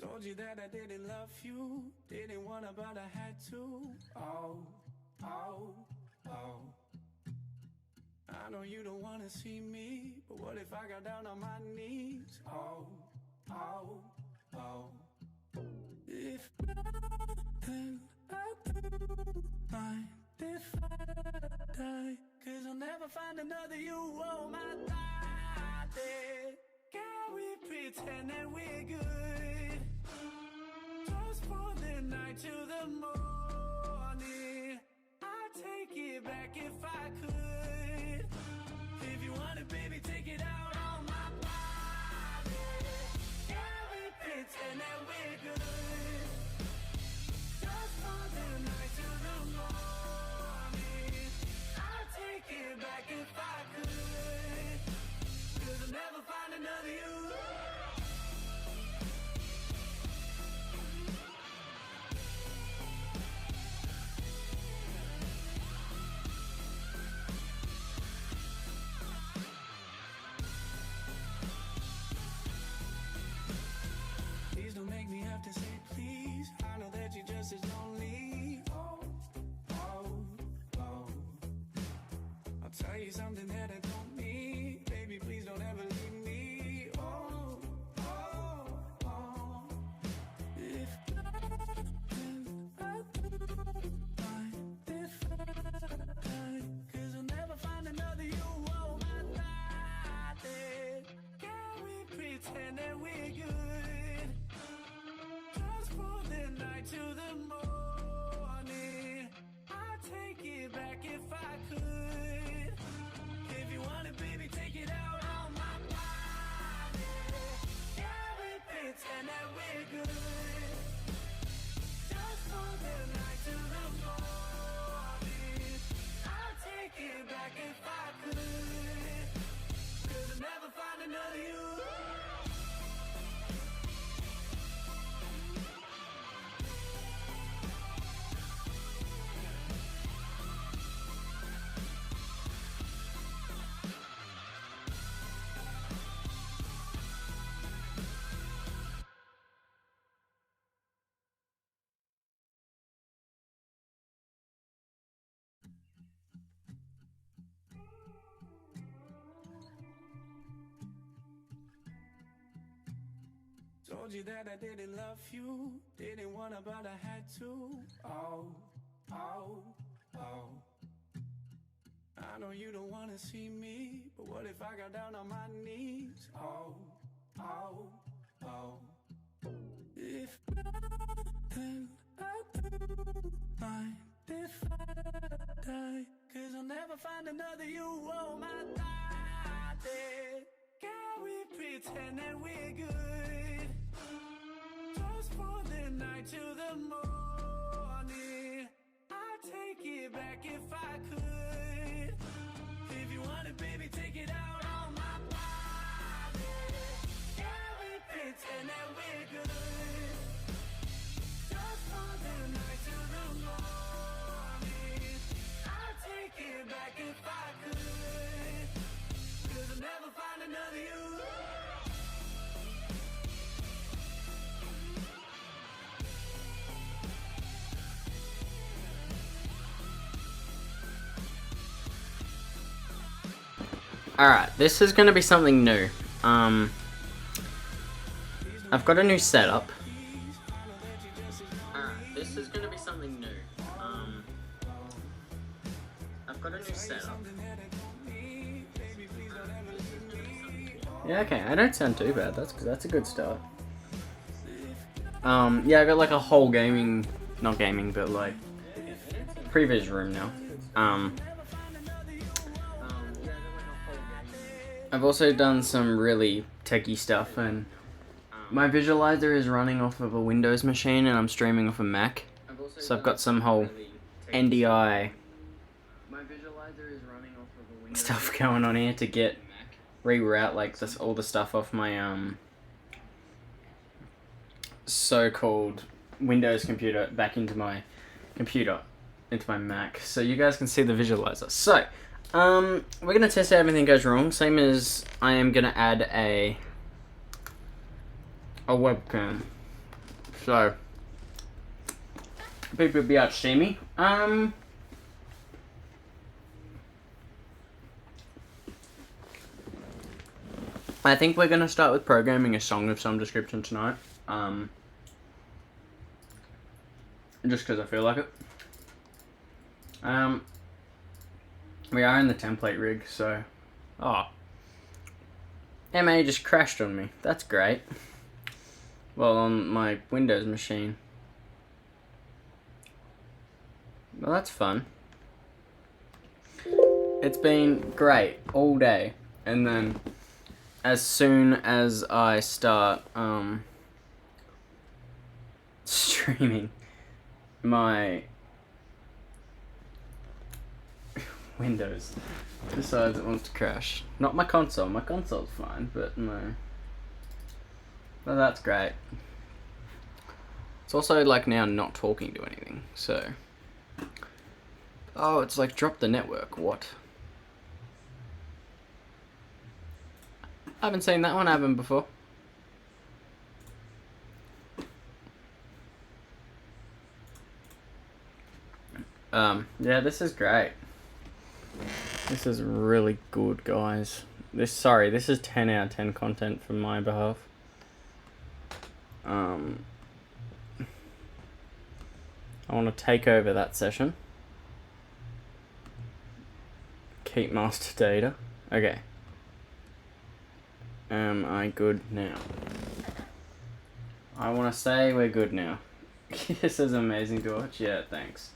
Told you that I didn't love you, didn't wanna but I had to. Oh, oh, oh. I know you don't wanna see me, but what if I got down on my knees? Oh, oh, oh. If then I do mind if I die, 'cause I'll never find another you. Oh my body. Can we pretend that we're good? Just for the night till the morning. I'd take it back if I could. If you want it, baby, take it out on my body. Can we pretend that we're good? Just for the night till the morning. I'd take it back if I could. 'Cause I'll never find another you. Please don't make me have to say please. I know that you're just as lonely. Oh, oh, oh. I'll tell you something that I don't need. Baby, please don't ever leave me. Oh, oh, oh. If then I do mind if I die, 'cause I'll never find another you. Oh my body. Can we pretend that we're good? Just for the night till the morning. I'd take it back if I could. If you want it, baby, take it out on my body. Can we pretend that we're good? Just for the night till the morning. I'd take it back if I could. 'Cause I'll never find another you. Told you that I didn't love you, didn't wanna but I had to. Oh, oh, oh. I know you don't wanna see me, but what if I got down on my knees? Oh, oh, oh. If then I do mind if I die, 'cause I'll never find another you. Oh my body. Can we pretend that we're good? Just for the night till the morning. I'd take it back if I could. If you want it, baby, take it out on my body. Can we pretend that we're good? Just for the night till the morning. I'd take it back if I could. 'Cause I'll never find another you. Alright, this is gonna be something new. I've got a new setup. Alright, this is gonna be something new. I've got a new setup. Yeah, okay, I don't sound too bad. That's a good start. Yeah, I got like a whole gaming, not gaming, but like previs room now. I've also done some really techie stuff, and my visualizer is running off of a Windows machine and I'm streaming off a Mac. So I've got some whole NDI stuff going on here to reroute like this, all the stuff off my so-called Windows computer back into my computer, into my Mac, so you guys can see the visualizer. So we're gonna test out everything goes wrong. Same as I am gonna add a webcam So, people will be able to see me. I think we're going to start with programming a song of some description tonight. Just because I feel like it. We are in the template rig, so... Oh. MA just crashed on me. That's great. Well, on my Windows machine. Well, that's fun. It's been great all day. And then, as soon as I start, streaming, my Windows decides it wants to crash. Not my console. My console's fine, but no. Well, that's great. It's also like now not talking to anything, so. Oh, it's like drop the network. What? I haven't seen that one happen before. Yeah, this is great. This is really good, guys. This is 10 out of 10 content from my behalf. I want to take over that session. Keep master data. Okay. Am I good now? I want to say we're good now. This is amazing to watch. Yeah, thanks.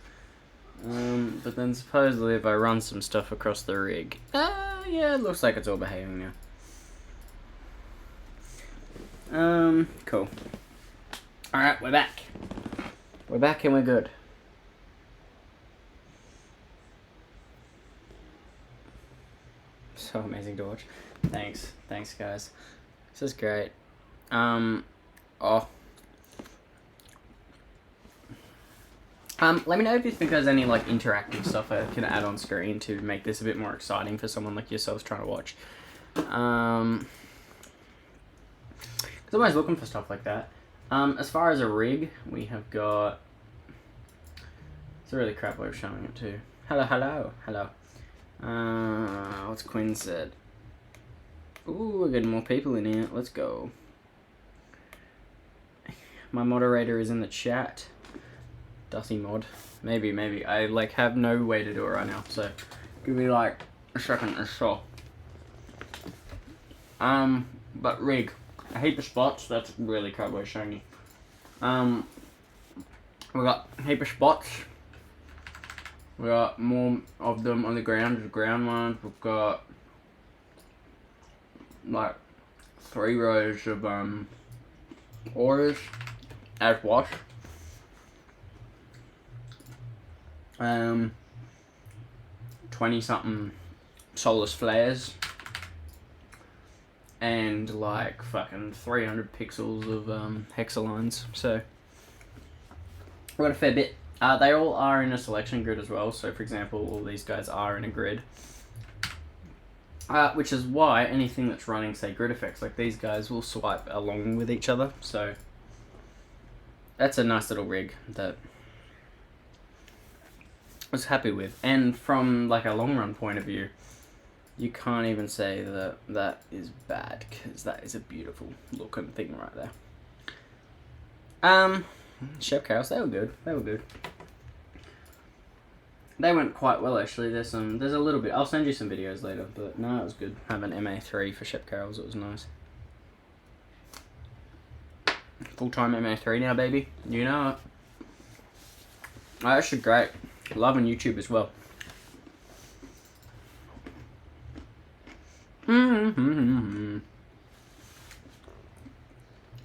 But then supposedly if I run some stuff across the rig, yeah, it looks like it's all behaving now. Cool. Alright, we're back. We're back and we're good. So amazing to watch. Thanks, guys. This is great. Let me know if you think there's any like interactive stuff I can add on screen to make this a bit more exciting for someone like yourselves trying to watch. Because I'm always looking for stuff like that. As far as a rig, we have got... It's a really crap way of showing it too. Hello. What's Quinn said? Ooh, we're getting more people in here. Let's go. My moderator is in the chat. Darcy mod. Maybe. I like have no way to do it right now, so give me like a second or so. But rig. A heap of spots, that's really crap way of showing you. We got a heap of spots. We got more of them on the ground, the ground ones. We've got like 3 rows of orders as wash. 20 something soulless flares. And like fucking 300 pixels of hexalines. So we've got a fair bit. They all are in a selection grid as well. So for example, all these guys are in a grid. Which is why anything that's running, say, grid effects, like these guys will swipe along with each other. So that's a nice little rig that I was happy with. And from like a long run point of view, you can't even say that that is bad, because that is a beautiful looking thing right there. Chef Chaos, they were good. They went quite well actually. There's a little bit. I'll send you some videos later, but no, it was good. Having MA3 for Chef Carols, it was nice. Full-time MA3 now, baby. You know it. Oh, that's great. Loving YouTube as well.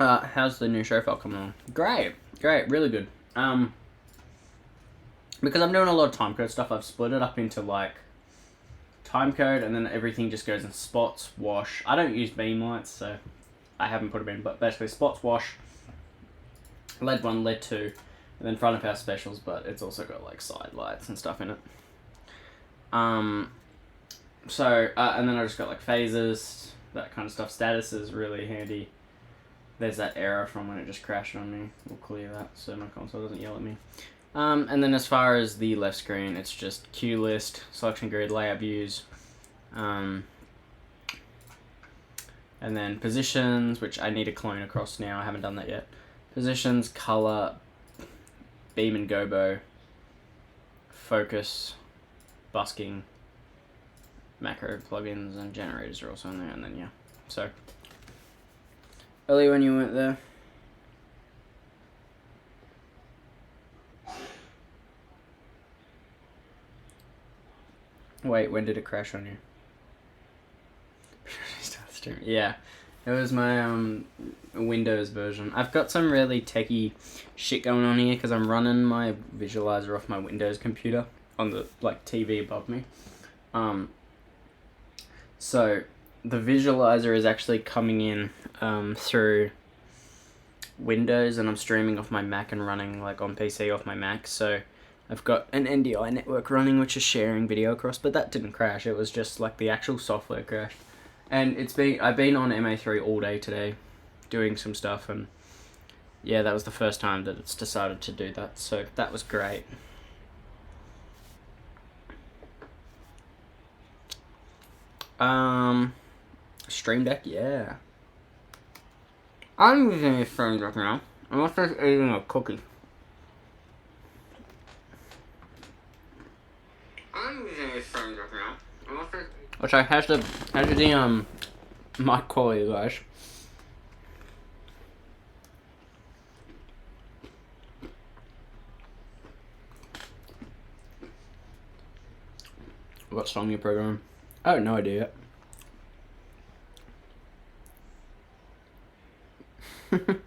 How's the new show file coming on? Great, really good. Because I'm doing a lot of timecode stuff, I've split it up into like timecode, and then everything just goes in spots, wash. I don't use beam lights, so I haven't put them in, but basically spots, wash, LED 1, LED 2, and then front of house specials, but it's also got like side lights and stuff in it. And then I just got like phasers, that kind of stuff. Status is really handy. there's that error from when it just crashed on me. We'll clear that so my console doesn't yell at me. And then as far as the left screen, it's just cue list, selection grid, layout views, and then positions, which I need to clone across now. I haven't done that yet. Positions, color, beam and gobo, focus, busking, macro plugins, and generators are also in there. And then yeah, so earlier when you went there. Wait, when did it crash on you? Yeah, it was my Windows version. I've got some really techie shit going on here because I'm running my visualizer off my Windows computer on the TV above me. So the visualizer is actually coming in through Windows, and I'm streaming off my Mac and running on PC off my Mac. So I've got an NDI network running which is sharing video across, but that didn't crash. It was just the actual software crashed. And I've been on MA3 all day today doing some stuff, and yeah, that was the first time that it's decided to do that. So that was great. Stream Deck, yeah. I'm using a Stream Deck now. I'm also eating a cookie. Which I has the mic quality, guys. What song you program? I have no idea yet.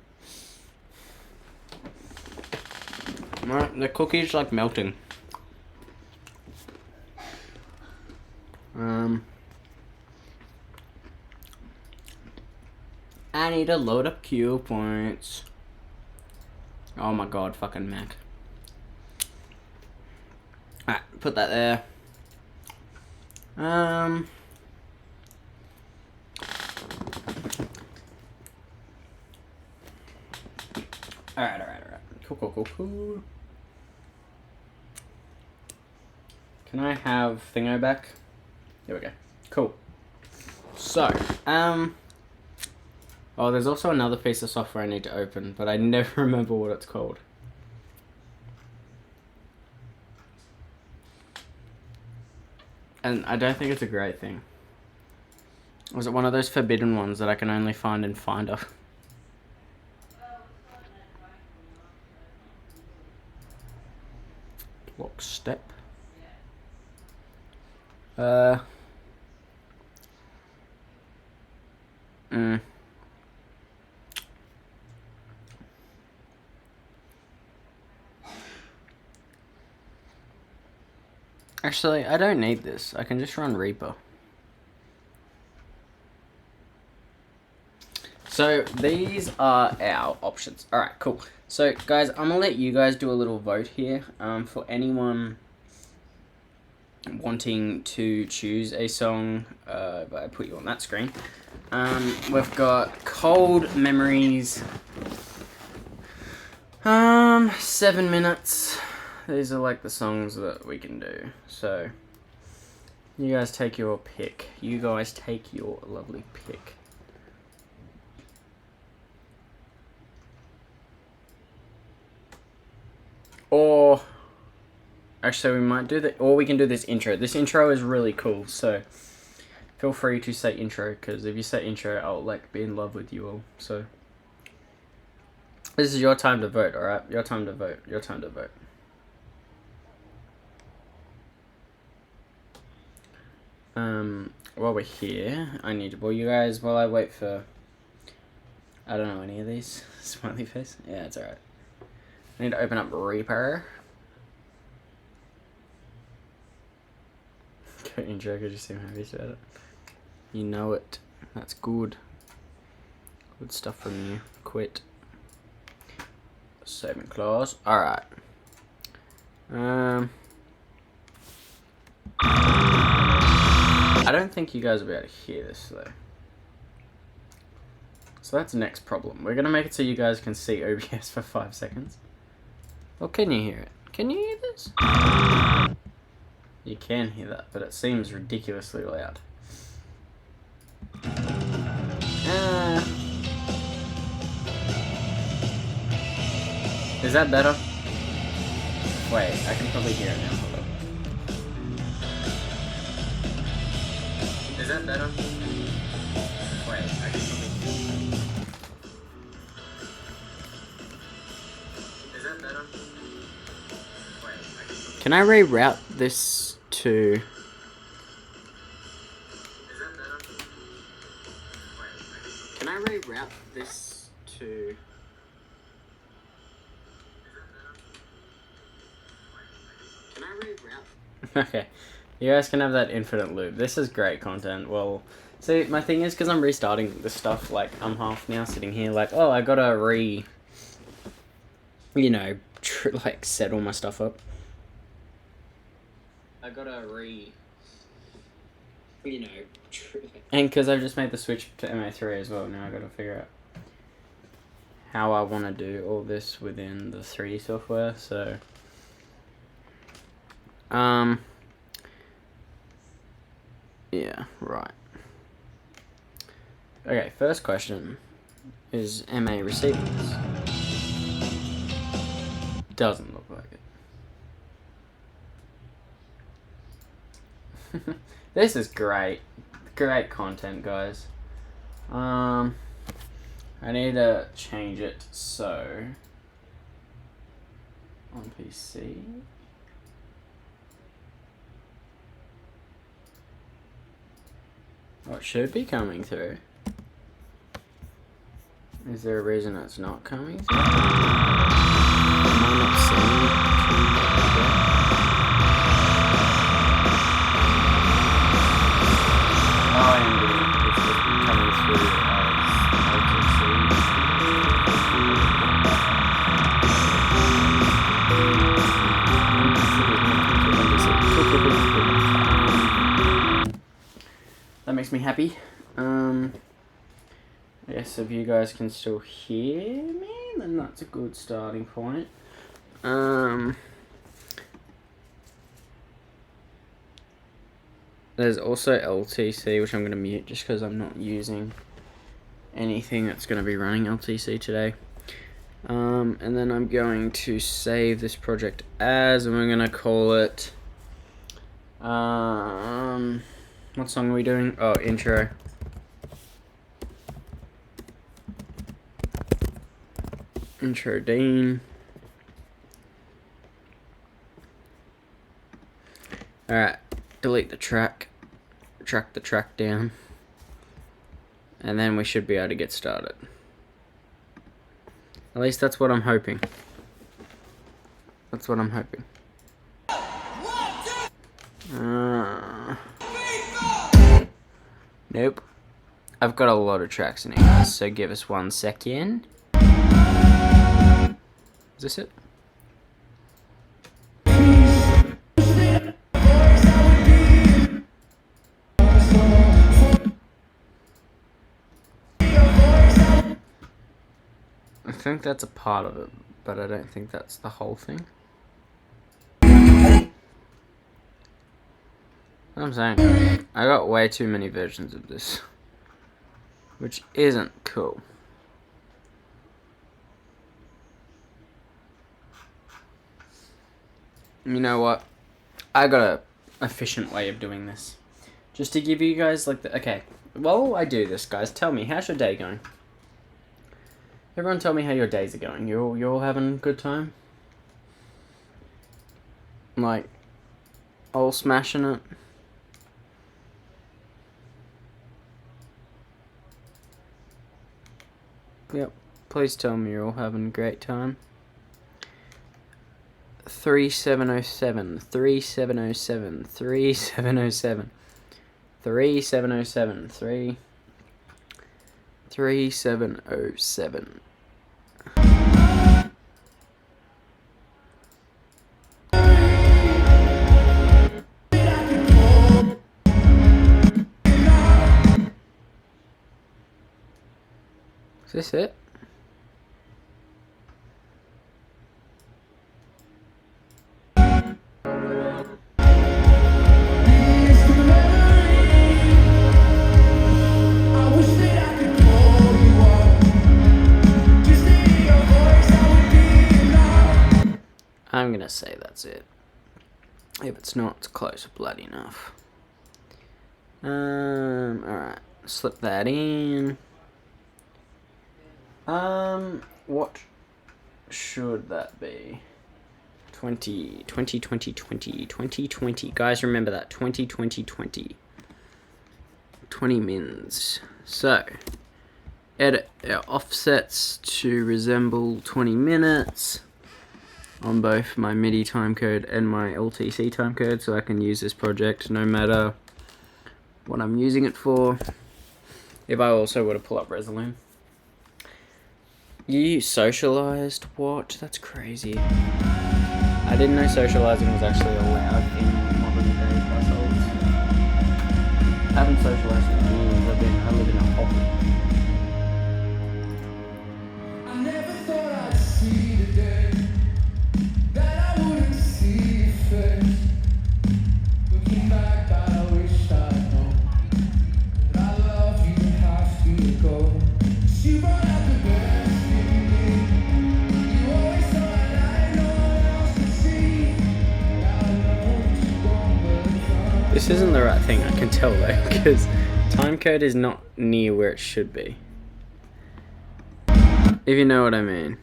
The cookie's melting. I need to load up queue points. Oh my god, fucking Mac. Alright, put that there. Alright. Cool. Can I have Thingo back? There we go. Cool. So, oh, there's also another piece of software I need to open, but I never remember what it's called. And I don't think it's a great thing. Was it one of those forbidden ones that I can only find in Finder? Lockstep. Actually, I don't need this. I can just run Reaper. So, these are our options. Alright, cool. So, guys, I'm going to let you guys do a little vote here. For anyone wanting to choose a song, if I put you on that screen. We've got Cold Memories. 7 minutes. These are the songs that we can do. So, you guys take your pick. You guys take your lovely pick. Or, actually we might do that, or we can do this intro. This intro is really cool, so feel free to say intro, because if you say intro, I'll be in love with you all. So, this is your time to vote, alright? Your time to vote. Your time to vote. While we're here, while I wait for, I don't know any of these. Smiley face? Yeah, it's alright. I need to open up Reaper. Go intro, because you seem happy about it. You know it. That's good. Good stuff from you. Quit. Save and close. Alright. I don't think you guys will be able to hear this though. So that's the next problem. We're going to make it so you guys can see OBS for 5 seconds. Well, can you hear it? Can you hear this? You can hear that, but it seems ridiculously loud. Is that better? Wait, I can probably hear it now. Hold up. Is that better? Wait, I can probably hear it. Is that better? Wait, I can probably... Can I reroute this to... Is that better? Wait, can I reroute this to... Okay, you guys can have that infinite loop. This is great content. Well, see, my thing is, because I'm restarting this stuff, like, I'm half now sitting here, like, oh, I gotta like, set all my stuff up. I gotta and because I've just made the switch to MA3 as well, now I gotta figure out how I want to do all this within the 3D software, so... Yeah, right. Okay, first question. Is MA receiving this? Doesn't look like it. This is great. Great content, guys. I need to change it so... On PC... Oh, it should be coming through. Is there a reason it's not coming through? Am I not seeing it? Oh, I am getting it. It's just coming through as that makes me happy. I guess if you guys can still hear me, then that's a good starting point. There's also LTC, which I'm going to mute just because I'm not using anything that's going to be running LTC today. And then I'm going to save this project as, and we're going to call it... What song are we doing? Oh, intro. Intro Dean. Alright, delete the track. Track the track down. And then we should be able to get started. At least that's what I'm hoping. That's what I'm hoping. Nope. I've got a lot of tracks in here, so give us 1 second. Is this it? I think that's a part of it, but I don't think that's the whole thing. I'm saying, I got way too many versions of this, which isn't cool. You know what? I got a efficient way of doing this. Just to give you guys like the... Okay, while I do this, guys, tell me, how's your day going? Everyone tell me how your days are going. You're all having a good time? Like, all smashing it? Yep, please tell me you're all having a great time. 3707, 3707, 3707, 3707, 3707. Is this it? I'm gonna say that's it. If it's not, it's close bloody enough. Alright. Slip that in. What should that be? 20. Guys, remember that. 20. 20 mins. So, edit our offsets to resemble 20 minutes on both my MIDI timecode and my LTC timecode, so I can use this project no matter what I'm using it for. If I also were to pull up Resolume. You socialized? What? That's crazy. I didn't know socializing was actually allowed in modern day households. I haven't socialized in years. I live in a hobby. I never thought I'd see the day that I wouldn't see your face. Looking back, I wish I'd known that I love you and have to go. You brought out the best in me. You always thought that I know what else to see. Now I know you're gone, but it's not. This isn't the right thing, I can tell though, because timecode is not near where it should be. If you know what I mean.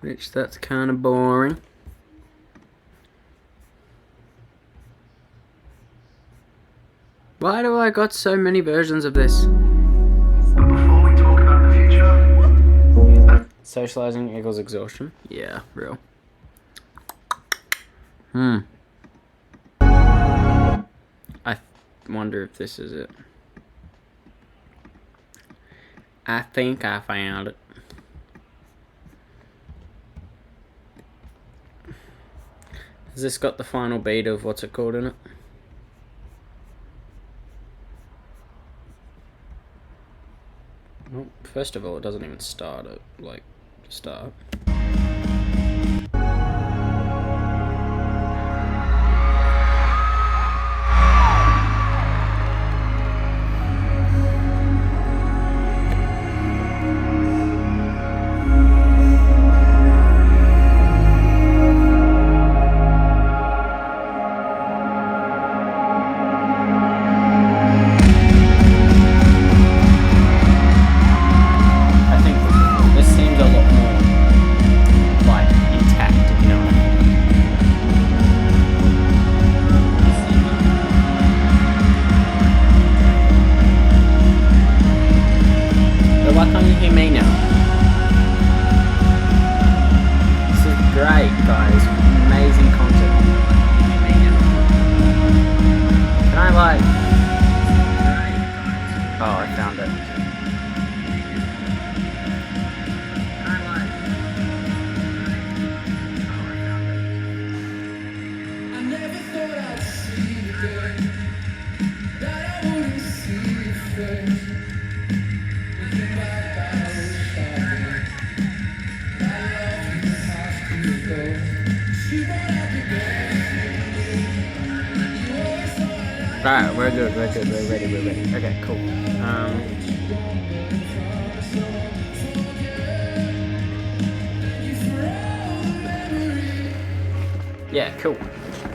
Which, that's kind of boring. Why do I got so many versions of this? Before we talk about the future, Socializing equals exhaustion? Yeah, real. I wonder if this is it. I think I found it. Has this got the final beat of what's it called in it? Well, first of all, it doesn't even start at, like, start. Alright, we're good, we're ready. Okay, cool. Yeah, cool.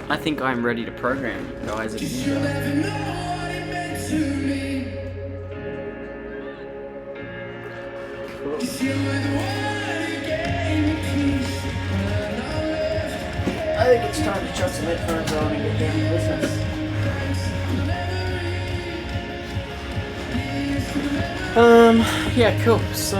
I think I'm ready to program, guys. I think it's time to chuck some headphones on and get down to business. Yeah, cool. So,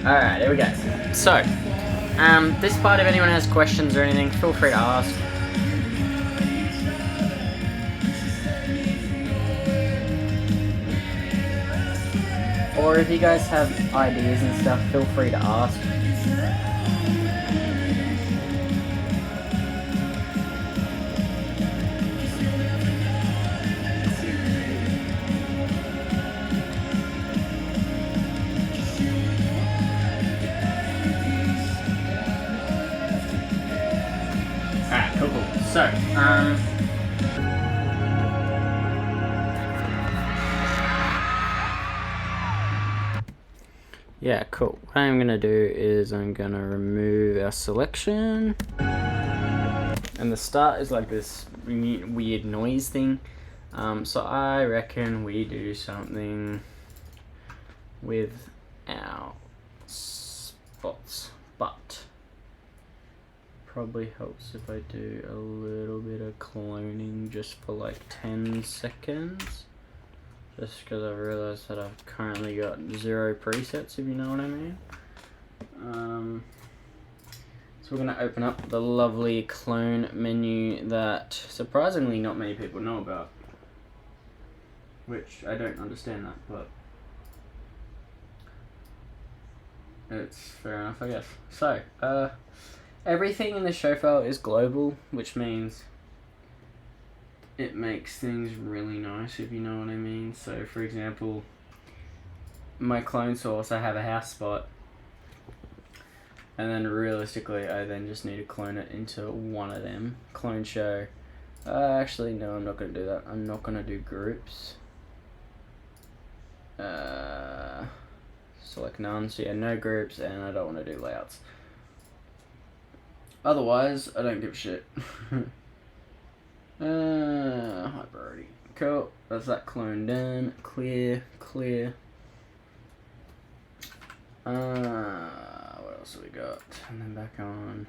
alright, here we go. So, this part, if anyone has questions or anything, feel free to ask. Or if you guys have ideas and stuff, feel free to ask. Alright, cool. So, yeah, cool. What I'm gonna do is I'm gonna remove our selection. And the start is like this weird noise thing. So I reckon we do something with our spots, but probably helps if I do a little bit of cloning just for like 10 seconds. Just because I realized that I've currently got 0 presets, if you know what I mean. So we're going to open up the lovely clone menu that surprisingly not many people know about. Which I don't understand that, but it's fair enough, I guess. So, everything in the show file is global, which means it makes things really nice, if you know what I mean. So, for example, my clone source, I have a house spot, and then realistically, I then just need to clone it into one of them. Clone show. Actually, no, I'm not going to do that. I'm not going to do groups. Select none, so yeah, no groups, and I don't want to do layouts. Otherwise, I don't give a shit. High priority. Cool, that's that clone done. Clear. What else have we got? And then back on.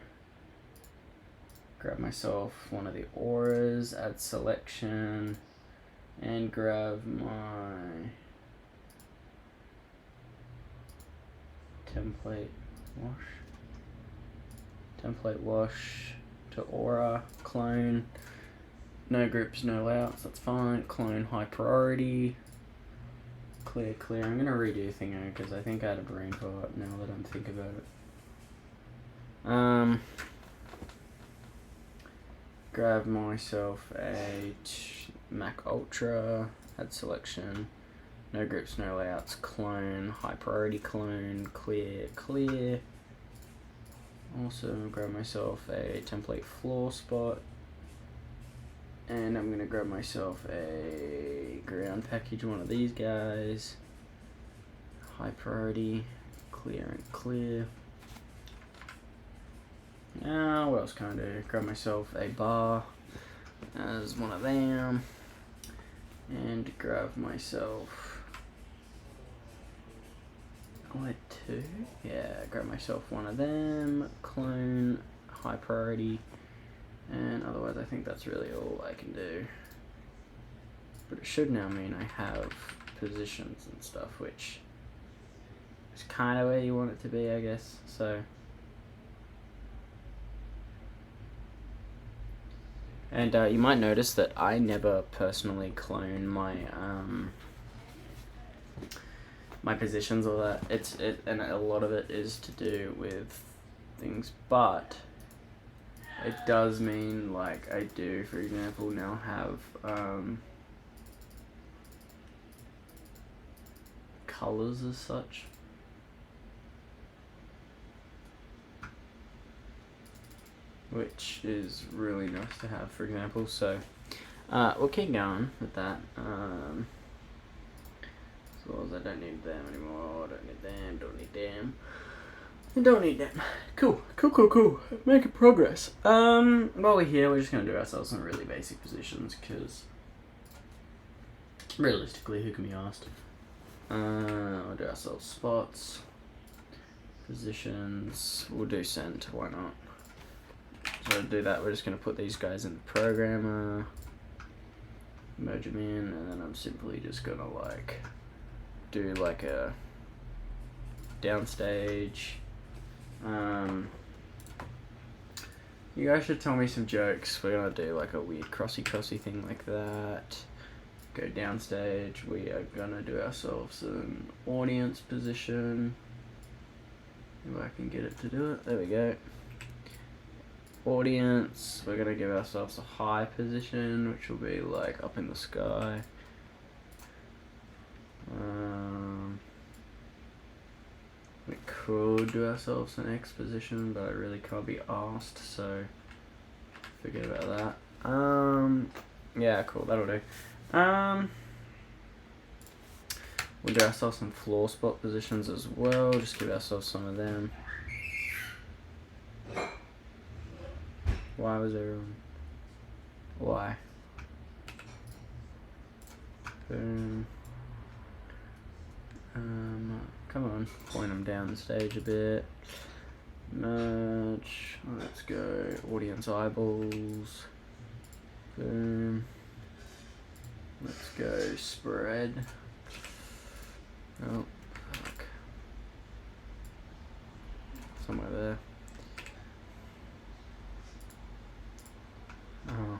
Grab myself one of the auras, add selection, and grab my template wash to aura, clone, no groups, no layouts, that's fine, clone high priority, clear. I'm gonna redo thingo because I think I had a brain fart now that I'm thinking about it. Grab myself a Mac Ultra, add selection, no groups, no layouts, clone, high priority clone, clear. Also grab myself a template floor spot, and I'm gonna grab myself a ground package, one of these guys, high priority, clear. Now what else can I do? Grab myself a bar as one of them, and grab myself two. Yeah, grab myself one of them, clone, high priority, and otherwise I think that's really all I can do. But it should now mean I have positions and stuff, which is kind of where you want it to be, I guess. So, and you might notice that I never personally clone my my positions or that. And a lot of it is to do with things, but it does mean like I do, for example, now have colors as such. Which is really nice to have, for example. So we'll keep going with that. As well as I don't need them anymore. Don't need them. I don't need them. Cool. Making progress. While we're here, we're just gonna do ourselves some really basic positions, because realistically, who can be asked? We'll do ourselves spots, positions. We'll do send. Why not? So to do that, we're just going to put these guys in the programmer, merge them in, and then I'm simply just going to like do like a downstage. You guys should tell me some jokes. We're going to do like a weird crossy thing like that. go downstage. We are gonna do ourselves an audience position. If I can get it to do it, there we go. Audience, we're gonna give ourselves a high position, which will be like up in the sky. We could do ourselves an X position, but I really can't be asked, so forget about that. Yeah, cool, that'll do. We'll do ourselves some floor spot positions as well, just give ourselves some of them. Why was everyone? Why? Boom. Come on, point them down the stage a bit. Merge. Let's go. Audience eyeballs. Boom. Let's go. Spread. Oh, fuck. Somewhere there. Oh,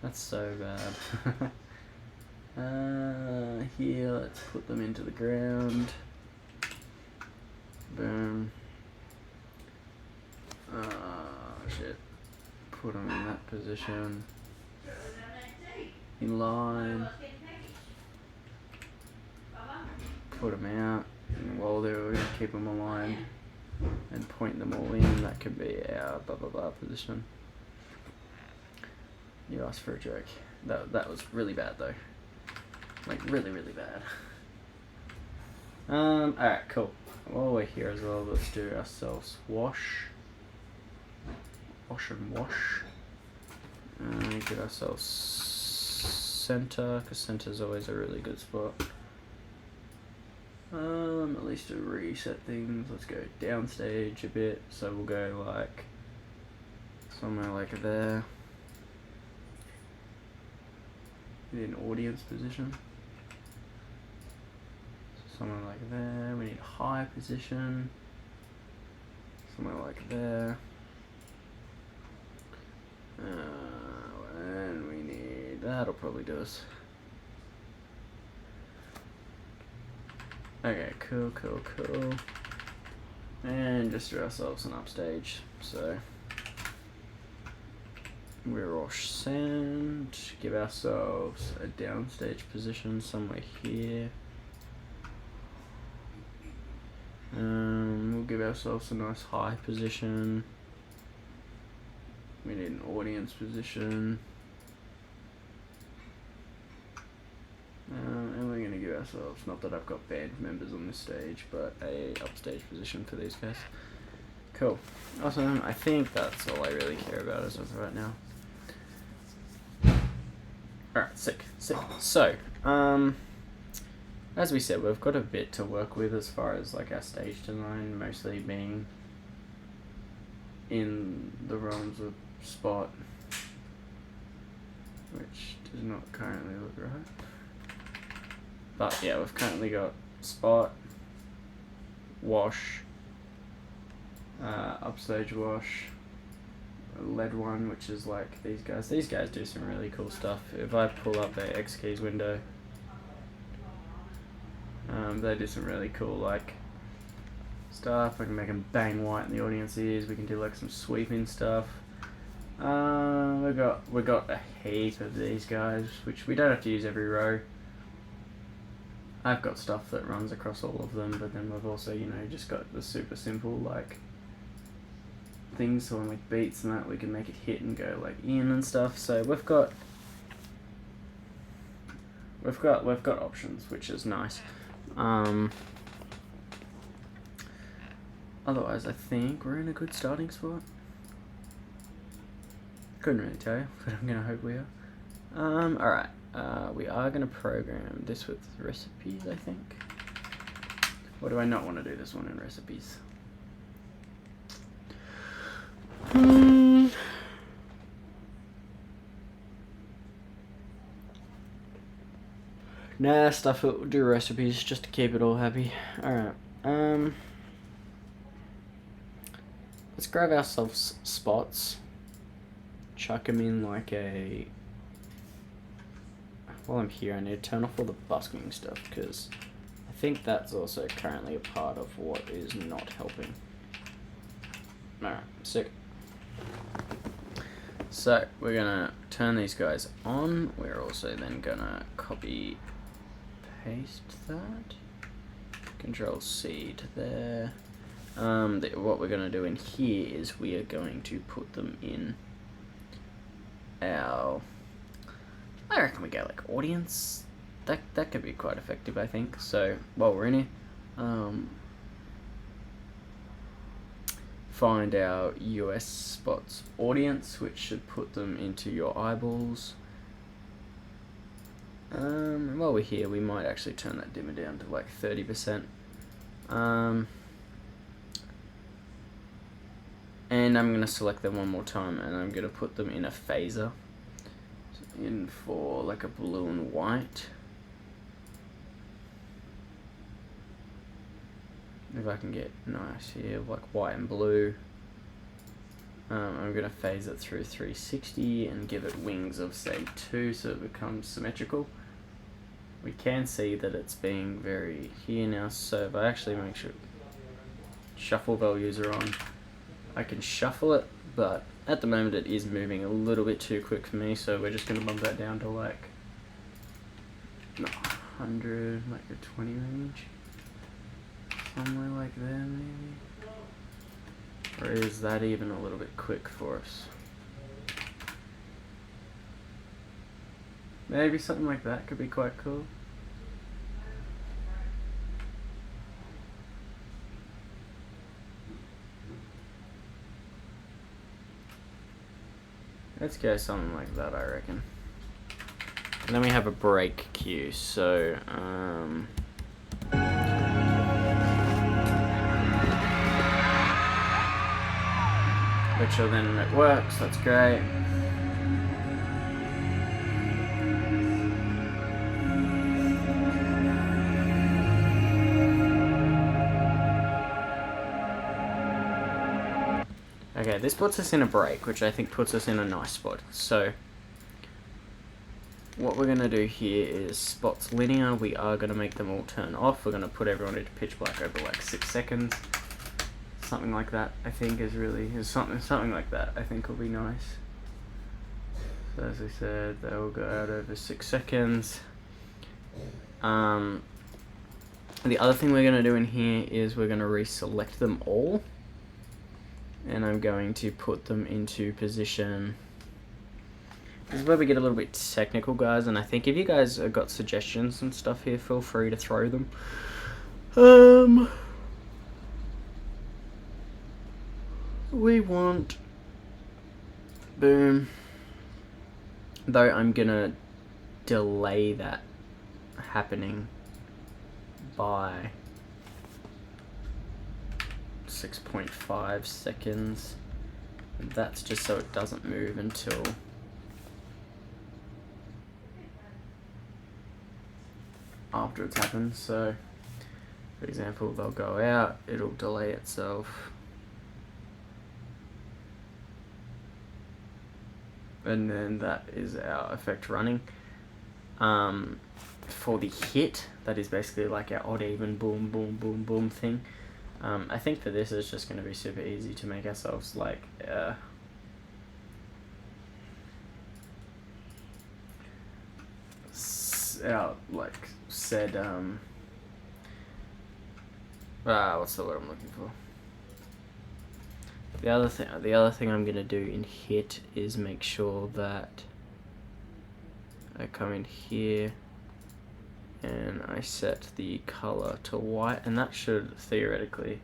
that's so bad. Here, let's put them into the ground. Boom. Shit. Put them in that position. In line. Put them out. And while they're going to keep them aligned and point them all in, that could be our blah blah blah position. You asked for a joke. That was really bad though. Like really bad. Alright, cool. While we're here as well, let's do ourselves wash. Wash and wash. Give ourselves center, because center's always a really good spot. At least to reset things, let's go downstage a bit. So we'll go like somewhere like there. We need an audience position. Somewhere like there. We need a high position. Somewhere like there. And we need, that'll probably do us. Okay, cool. And just do ourselves an upstage. So we're all send. Give ourselves a downstage position somewhere here. We'll give ourselves a nice high position. We need an audience position. And we're going to give ourselves, not that I've got band members on this stage, but a upstage position for these guys. Cool. Awesome. I think that's all I really care about as of right now. Alright, sick. So, as we said, we've got a bit to work with as far as like our stage design, mostly being in the realms of spot, which does not currently look right. But yeah, we've currently got spot, wash, upstage wash, a lead one, which is like these guys. These guys do some really cool stuff. If I pull up their X keys window, they do some really cool like stuff. I can make them bang white in the audience ears. We can do like some sweeping stuff. We got a heap of these guys, which we don't have to use every row. I've got stuff that runs across all of them, but then we've also, you know, just got the super simple like things, so on like beats and that we can make it hit and go like in and stuff. So we've got options, which is nice. Otherwise, I think we're in a good starting spot. Couldn't really tell you, but I'm gonna hope we are. Alright. We are gonna program this with recipes, I think. Or do I not want to do this one in recipes? Nah, stuff it. We'll do recipes just to keep it all happy. Alright. Let's grab ourselves spots. Chuck them in like a... while I'm here, I need to turn off all the busking stuff because I think that's also currently a part of what is not helping. Alright, sick. So we're gonna turn these guys on. We're also then gonna copy paste that. Control C to there. What we're gonna do in here is we are going to put them in our, I reckon we go like audience. That could be quite effective, I think. So while we're in here, find our US spots audience, which should put them into your eyeballs. And while we're here, we might actually turn that dimmer down to like 30%. And I'm going to select them one more time, and I'm going to put them in a phaser, in for like a blue and white. If I can get nice here, like white and blue. I'm going to phase it through 360 and give it wings of say 2 so it becomes symmetrical. We can see that it's being very here now, so if I actually make sure shuffle values are on, I can shuffle it, but at the moment it is moving a little bit too quick for me, so we're just going to bump that down to like 100, like a 20 range. Somewhere like there maybe. Or is that even a little bit quick for us? Maybe something like that could be quite cool. Let's go something like that, I reckon. And then we have a break cue, so which will then it works, that's great. Okay, this puts us in a break, which I think puts us in a nice spot. So what we're going to do here is spots linear. We are going to make them all turn off. We're going to put everyone into pitch black over like 6 seconds. Something like that, I think, something like that, I think will be nice. So as I said, they will go out over 6 seconds. The other thing we're going to do in here is we're going to reselect them all. And I'm going to put them into position. This is where we get a little bit technical, guys, and I think if you guys have got suggestions and stuff here, feel free to throw them. We want, boom, though I'm gonna delay that happening by 6.5 seconds. That's just so it doesn't move until after it's happened. So for example, they'll go out, it'll delay itself, and then that is our effect running. For the hit, that is basically like our odd even boom boom boom boom thing. I think for this it's just going to be super easy to make ourselves like what's the word I'm looking for? The other thing I'm going to do in hit is make sure that I come in here and I set the color to white, and that should theoretically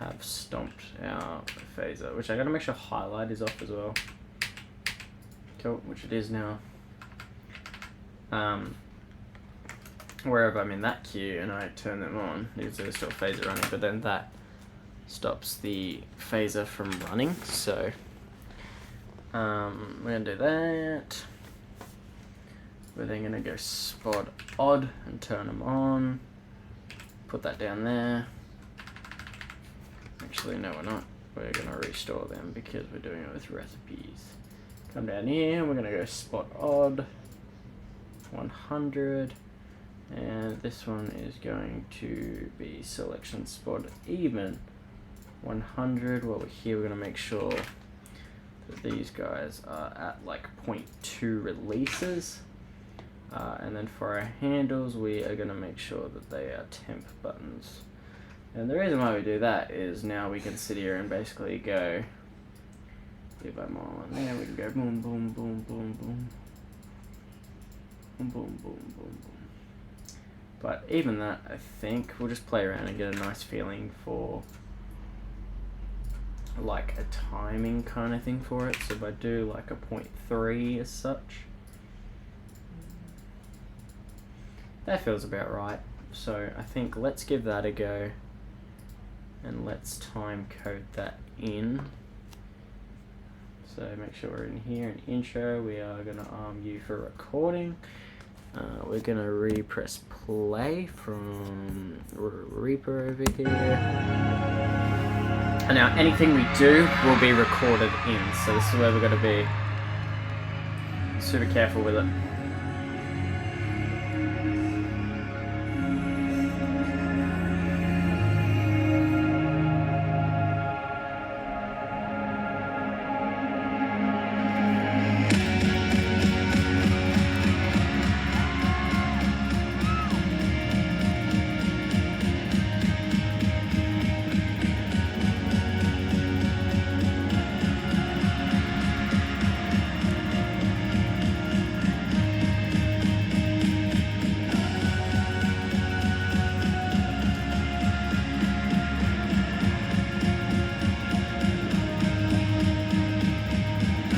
have stomped our phaser, which I gotta make sure highlight is off as well. Cool, which it is now. Wherever I'm in that queue and I turn them on, there's still a phaser running, but then that stops the phaser from running, so we're gonna do that. We're then going to go spot odd and turn them on. Put that down there. Actually, no, we're not. We're going to restore them because we're doing it with recipes. Come down here and we're going to go spot odd. 100, and this one is going to be selection spot even 100. While we're here, we're going to make sure that these guys are at like 0.2 releases. And then for our handles, we are going to make sure that they are temp buttons. And the reason why we do that is now we can sit here and basically go, if I'm on there, we can go boom, boom, boom, boom, boom. Boom, boom, boom, boom, boom. But even that, I think, we'll just play around and get a nice feeling for like a timing kind of thing for it. So if I do like a 0.3 as such, that feels about right. So I think let's give that a go and let's time code that in. So make sure we're in here in intro. We are going to arm you for recording. We're going to repress play from Reaper over here. And now anything we do will be recorded in. So this is where we're going to be super careful with it.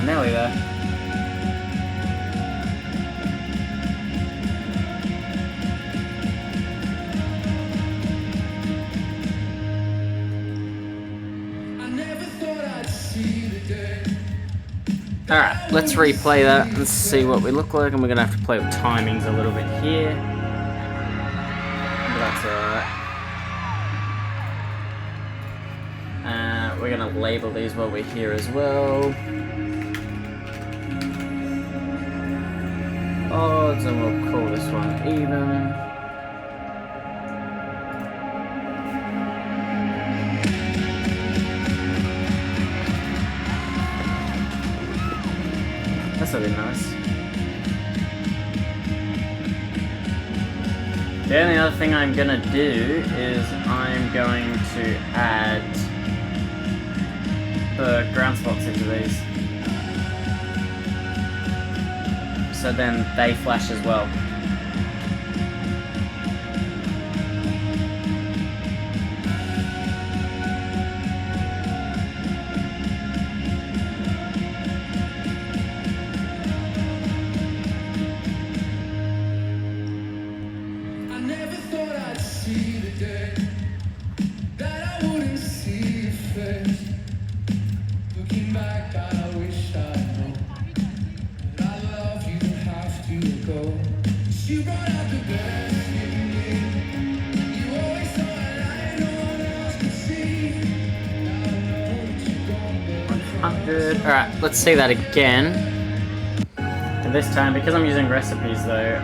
Nearly there. Alright, let's replay that and see what we look like, and we're going to have to play with timings a little bit here. But that's alright. We're going to label these while we're here as well. Odds, and we'll call this one even. That's really nice. The only other thing I'm gonna do is I'm going to add the ground spots into these. So then they flash as well. I never thought I'd see the day that I wouldn't see your face. Looking back, God, I wish I'd known. You brought out the best in me. You always saw a light no one else could see. Now I know that you're gone. 100. Alright, let's see that again. And this time, because I'm using recipes though,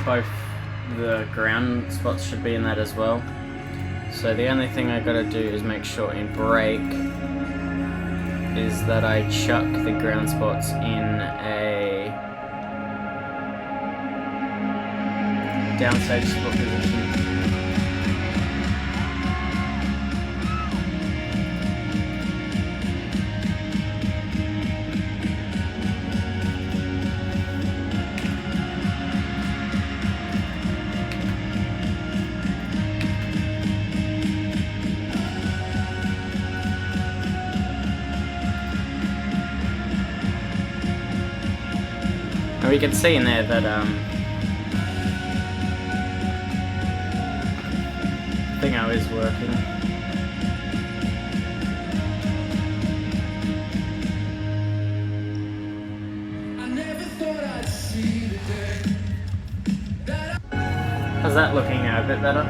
both the ground spots should be in that as well. So the only thing I gotta do is make sure in break is that I chuck the ground spots in a downstage spot position. And we can see in there that thingo is working. I never thought I'd see the day that How's that looking now? A bit better?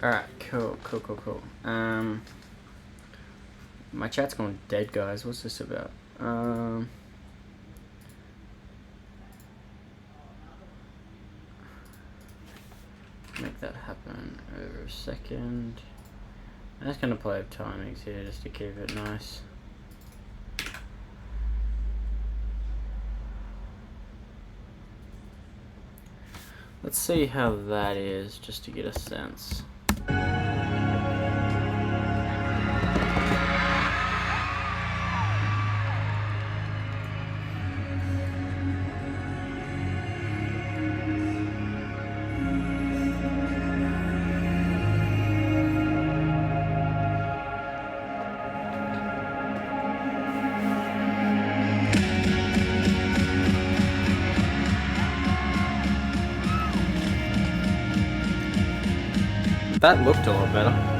Alright, cool. My chat's gone dead, guys. What's this about? Make that happen over a second. I'm just gonna play with timings here just to keep it nice. Let's see how that is, just to get a sense. That looked a lot better.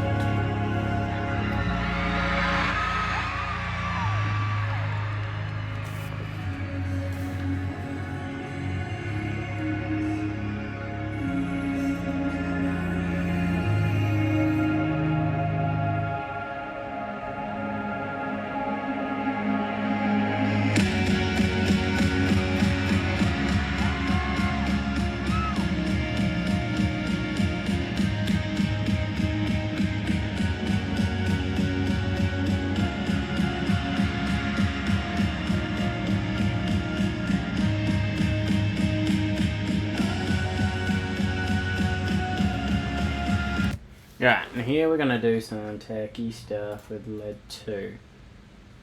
Right, and here we're gonna do some techie stuff with lead 2.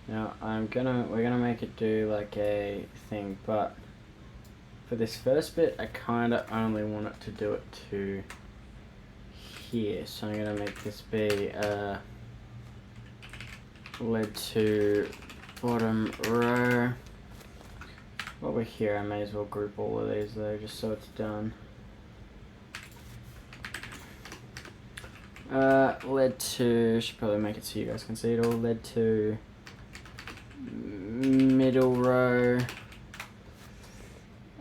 Now we're gonna make it do like a thing, but for this first bit I kinda only want it to do it to here. So I'm gonna make this be lead 2 bottom row. While we're here I may as well group all of these though, just so it's done. Lead 2, should probably make it so you guys can see it all. Lead 2, middle row,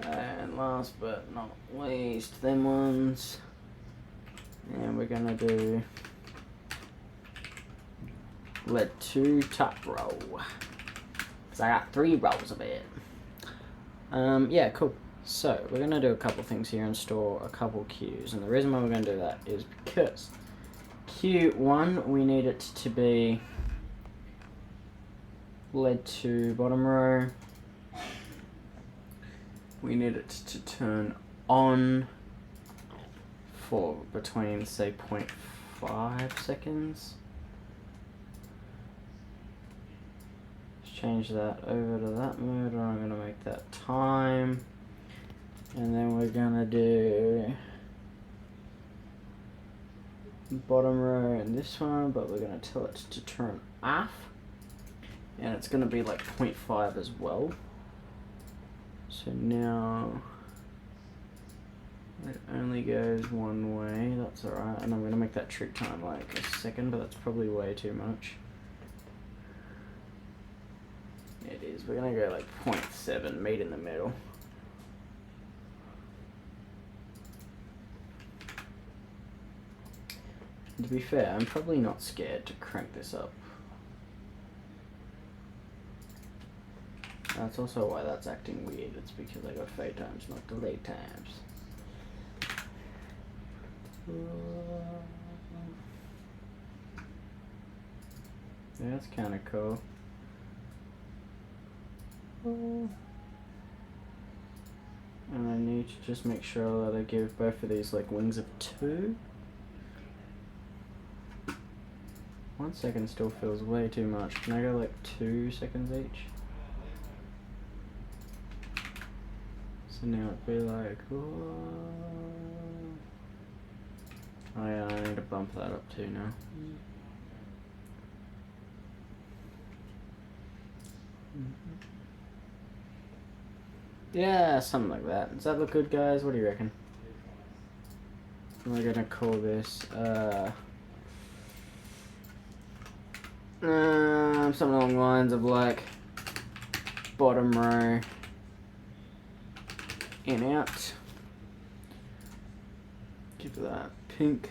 and last but not least, them ones. And we're gonna do lead 2 top row, because I got 3 rows of it. Yeah, cool. So, we're gonna do a couple things here and store a couple queues, and the reason why we're gonna do that is because Q1, we need it to be lead 2 bottom row. We need it to turn on for between, say, 0.5 seconds. Let's change that over to that mode, and I'm going to make that time. And then we're going to do bottom row in this one, but we're going to tell it to turn off, and it's going to be like 0.5 as well. So now it only goes one way, that's alright, and I'm going to make that trick time like a second, but that's probably way too much. It is, we're going to go like 0.7, meet in the middle. To be fair, I'm probably not scared to crank this up. That's also why that's acting weird. It's because I got fade times, not delay times. Yeah, that's kind of cool. And I need to just make sure that I give both of these like wings of 2. 1 second still feels way too much. Can I go like 2 seconds each? So now it'd be like, oh yeah, I need to bump that up too now. Yeah, something like that. Does that look good, guys? What do you reckon? We're gonna call this something along the lines of like bottom row in out. Give that pink.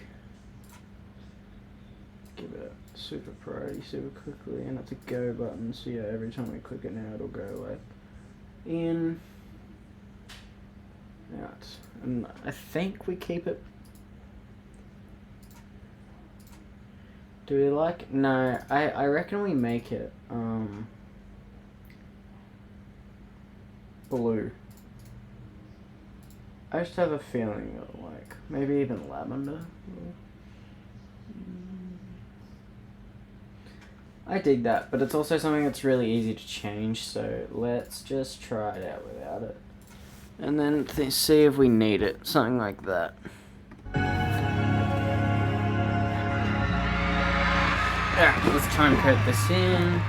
give it super priority super quickly, and it's a go button, so yeah, every time we click it now it'll go like in, out, and I think we keep it. Do we like, no, I reckon we make it blue. I just have a feeling of like maybe even lavender. I dig that, but it's also something that's really easy to change, so let's just try it out without it. And then see if we need it, something like that. Alright, let's timecode this in.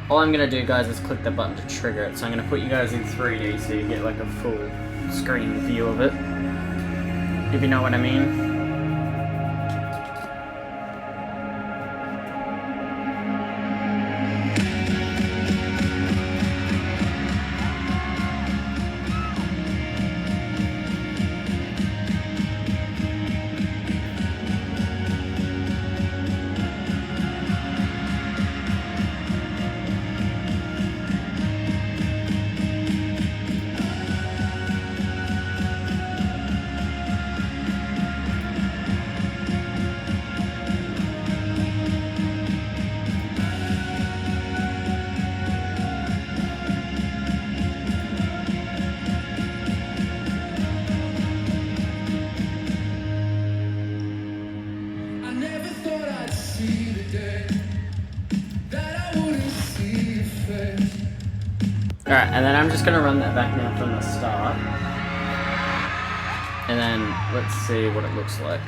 All I'm going to do, guys, is click the button to trigger it, so I'm going to put you guys in 3D so you get like a full screen view of it, if you know what I mean. Alright, and then I'm just going to run that back now from the start. And then let's see what it looks like.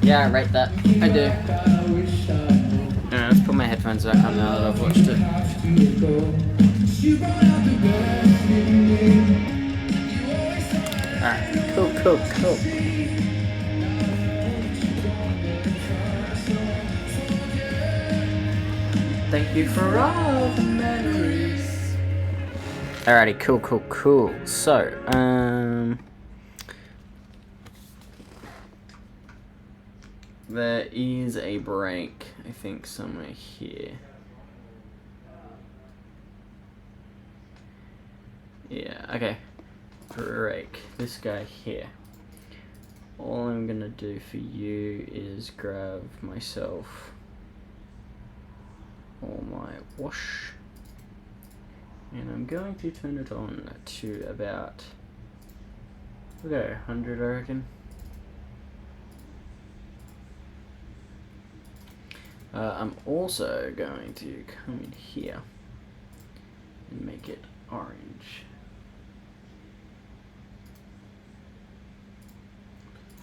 Yeah, I rate that. I do. Let's put my headphones back on now that I've watched it. Alright, cool. Thank you for all the memories. Alrighty, cool. So, there is a break, I think, somewhere here. Yeah, okay. Break. This guy here. All I'm gonna do for you is grab myself all my wash. And I'm going to turn it on to about, we'll go 100, I reckon. I'm also going to come in here and make it orange.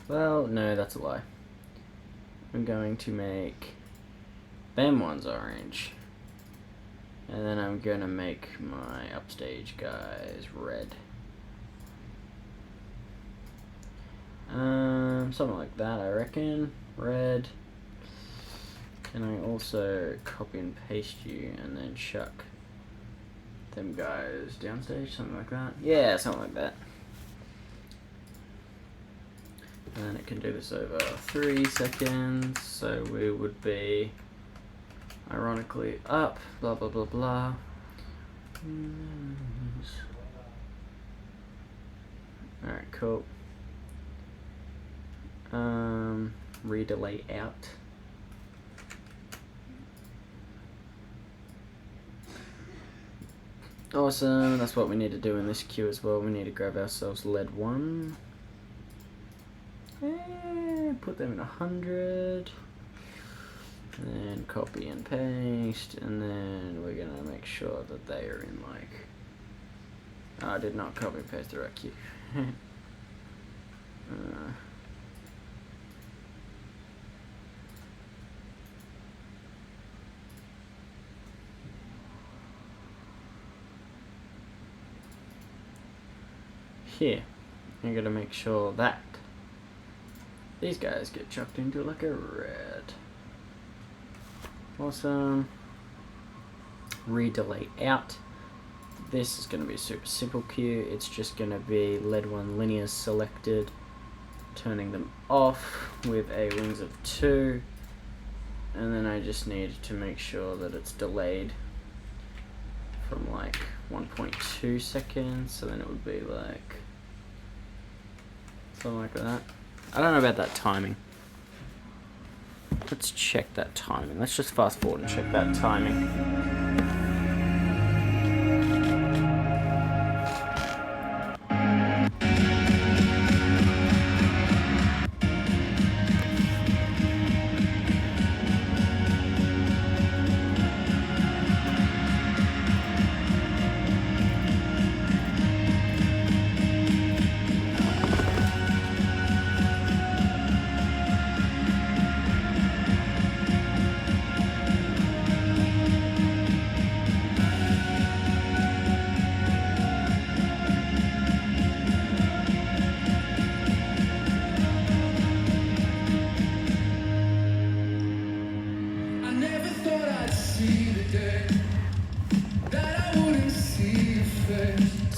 Well, no, that's a lie. I'm going to make them ones orange. And then I'm going to make my upstage guys red. Something like that, I reckon. Red. And I also copy and paste you and then chuck them guys downstage, something like that. Yeah, something like that. And then it can do this over 3 seconds, so we would be ironically up, blah blah blah blah. Alright, cool. redelay out. Awesome, that's what we need to do in this queue as well. We need to grab ourselves lead 1. And put them in 100. And then copy and paste. And then we're going to make sure that they are in like... Oh, I did not copy and paste the right queue. Here, I'm gonna make sure that these guys get chucked into like a red. Awesome. Redelay out. This is gonna be a super simple queue. It's just gonna be lead 1 linear selected, turning them off with a wings of 2, and then I just need to make sure that it's delayed from like 1.2 seconds, so then it would be like something like that. I don't know about that timing. Let's check that timing. Let's just fast forward and check that timing.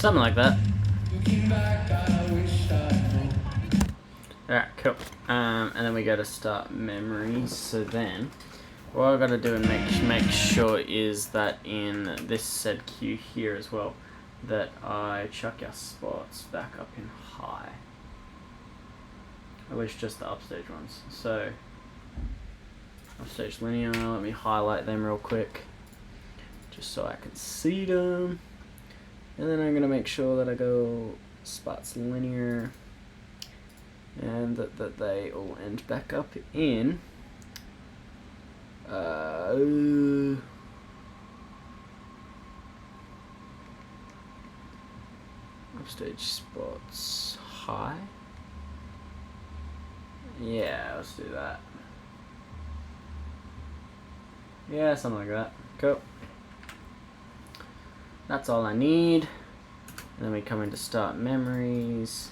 Something like that. Alright, cool. And then we go to start memories. So then, what I've got to do and make sure is that in this said queue here as well, that I chuck our spots back up in high. At least just the upstage ones. So, upstage linear, let me highlight them real quick, just so I can see them. And then I'm going to make sure that I go spots linear and that they all end back up in upstage spots high. Yeah, let's do that. Yeah, something like that. Cool. That's all I need. And then we come into start memories.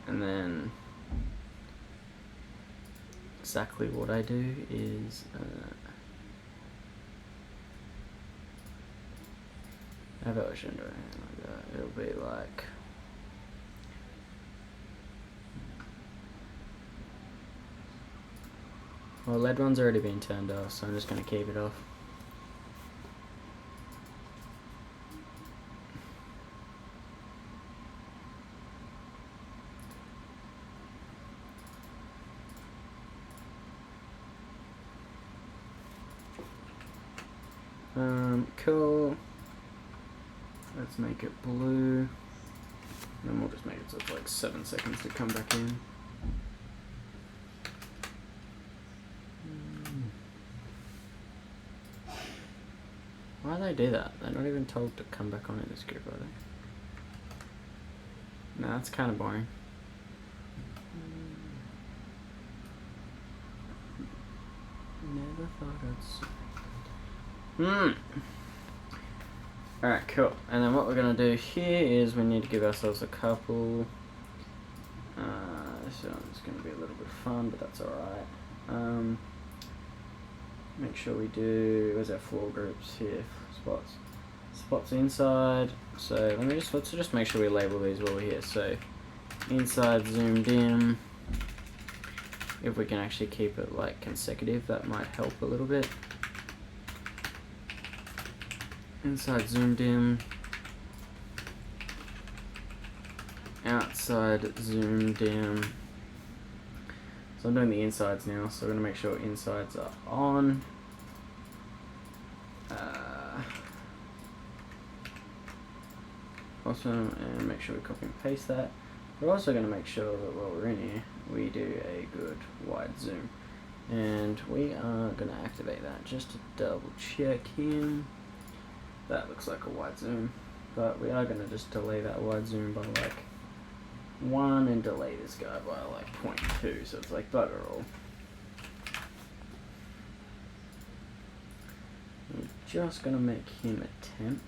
And then exactly what I do is I bet I shouldn't do anything like that. It'll be like well, lead one's already been turned off, so I'm just gonna keep it off. Cool. Let's make it blue. And then we'll just make it so it's like 7 seconds to come back in. Why do they do that? They're not even told to come back on in this group, are they? Nah, that's kind of boring. Never thought I'd see. Alright, cool. And then what we're going to do here is we need to give ourselves a couple. This one's going to be a little bit fun, but that's alright. Make sure we do, where's our floor groups here? Spots. Spots inside. So let's just make sure we label these while we're here. So inside zoomed in. If we can actually keep it like consecutive, that might help a little bit. Inside zoomed in. outside zoom down. So I'm doing the insides now, so we're going to make sure insides are on. Awesome, and make sure we copy and paste that. We're also going to make sure that while we're in here, we do a good wide zoom. And we are going to activate that just to double check him. That looks like a wide zoom, but we are going to just delay that wide zoom by like 1 and delay this guy by like 0.2, so it's like bugger all. We're just going to make him a temp.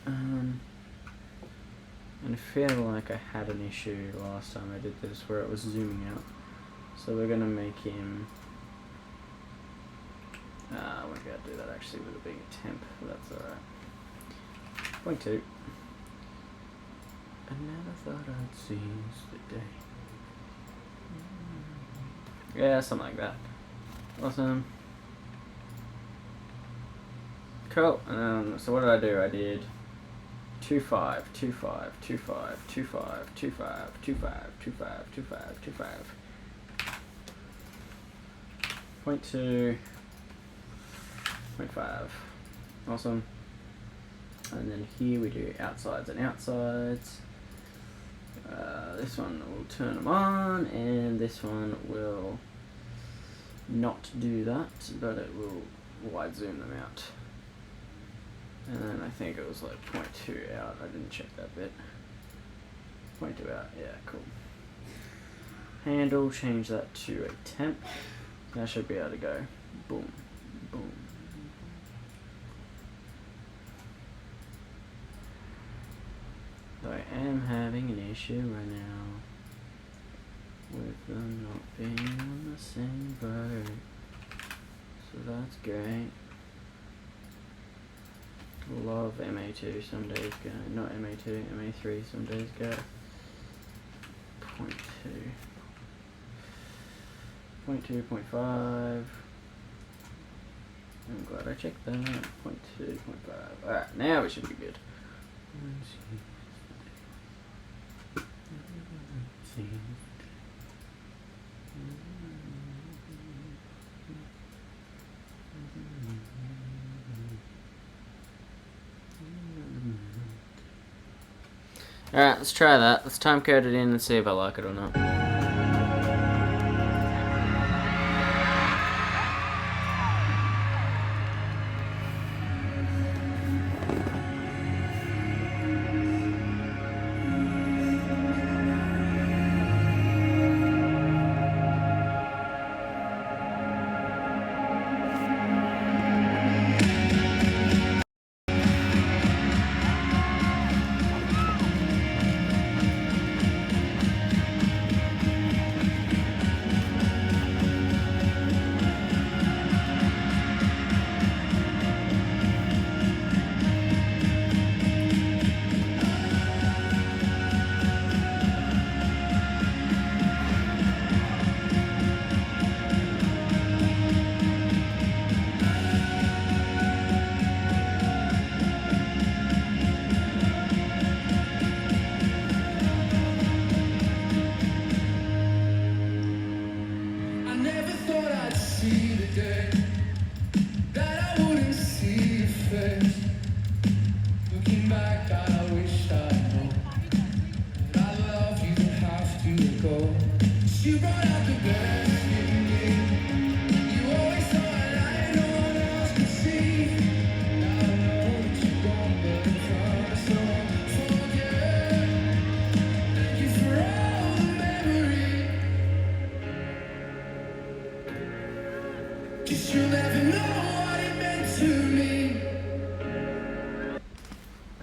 And I feel like I had an issue last time I did this where it was zooming out. So we're going to make him... we're going to do that actually with it being a temp, but that's alright. 0.2. I never thought I'd see the day. Yeah, something like that. Awesome. Cool. So what did I do? I did 2.5, 2.5, 2.5, 2.5, 2.5, 2.5, 2.5, 2.5, 2.5. 0.2, 0.5. Awesome. And then here we do outsides and outsides. This one will turn them on, and this one will not do that, but it will wide zoom them out. And then I think it was like 0.2 out. I didn't check that bit. 0.2 out. Yeah, cool. Handle, change that to a temp. That should be able to go. Boom, boom. I am having an issue right now with them not being on the same boat. So that's great. A lot of MA2 some days go, not MA2, MA3 some days go. 0.2. 0.2, 0.5. I'm glad I checked that. 0.2, 0.5. Alright, now we should be good. Alright, let's try that. Let's time code it in and see if I like it or not.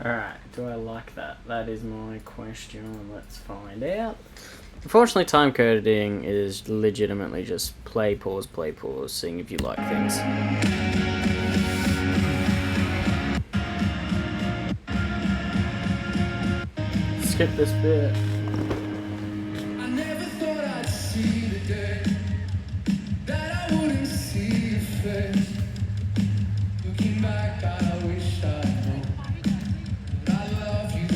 Alright, do I like that? That is my question. Let's find out. Unfortunately, timecoding is legitimately just play, pause, seeing if you like things. Skip this bit. I never thought I'd see the day that I wouldn't see your face. Looking back, I wish I'd known that I love you.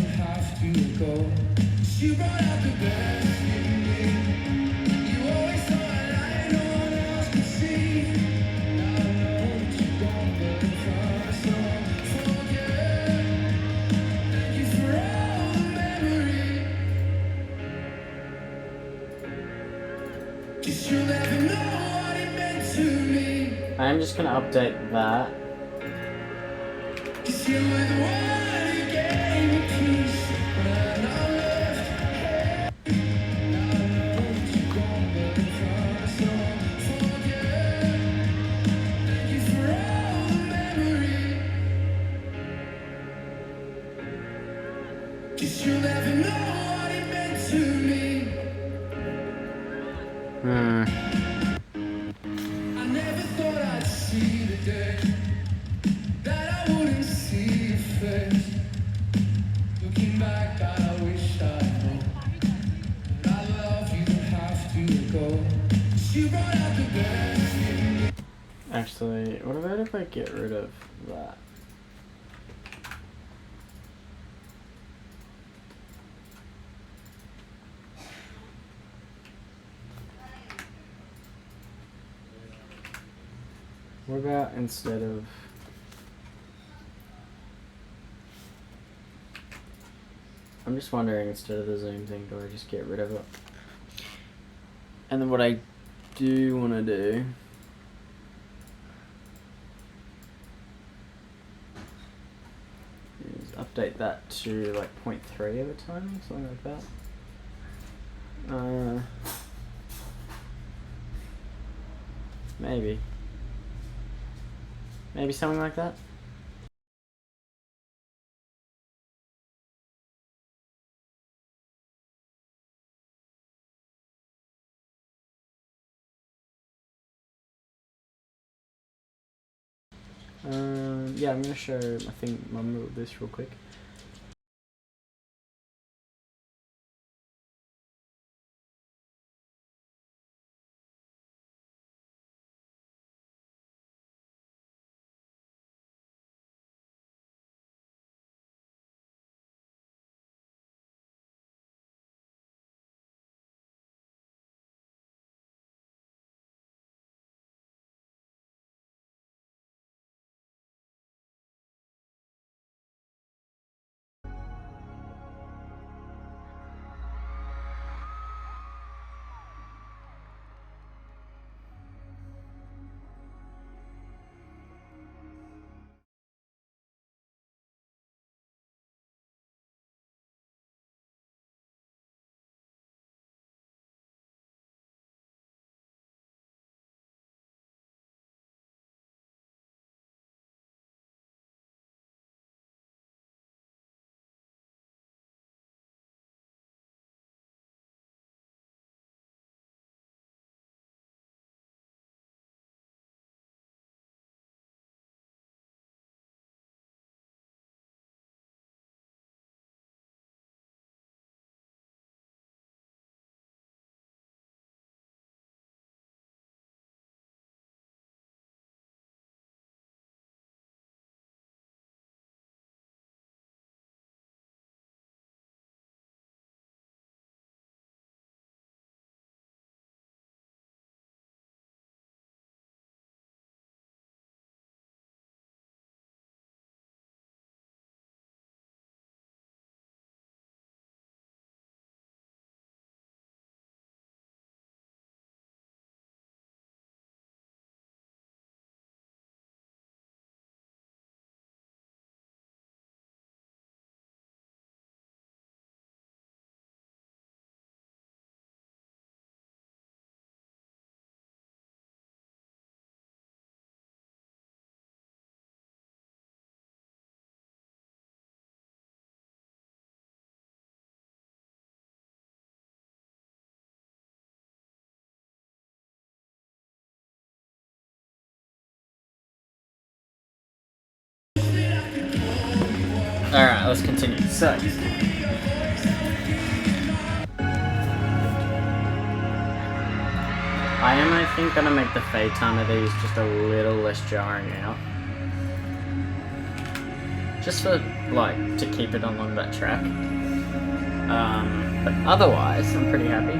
I'm just gonna update that. You'll never know what it meant to me. I never thought I'd see the day that I wouldn't see your face. Looking back, I wish I'd known that I love you, don't have to go. She brought out the best in me. Actually, what about if I get rid of that? What about instead of... I'm just wondering, instead of the zoom thing, do I just get rid of it? And then what I do want to do is update that to like 0.3 at a time, something like that. Maybe something like that. Yeah, I'm gonna show this real quick. Alright, let's continue. So, I am, I think, gonna make the fade time of these just a little less jarring out. Just for, like, to keep it along that track. But otherwise, I'm pretty happy.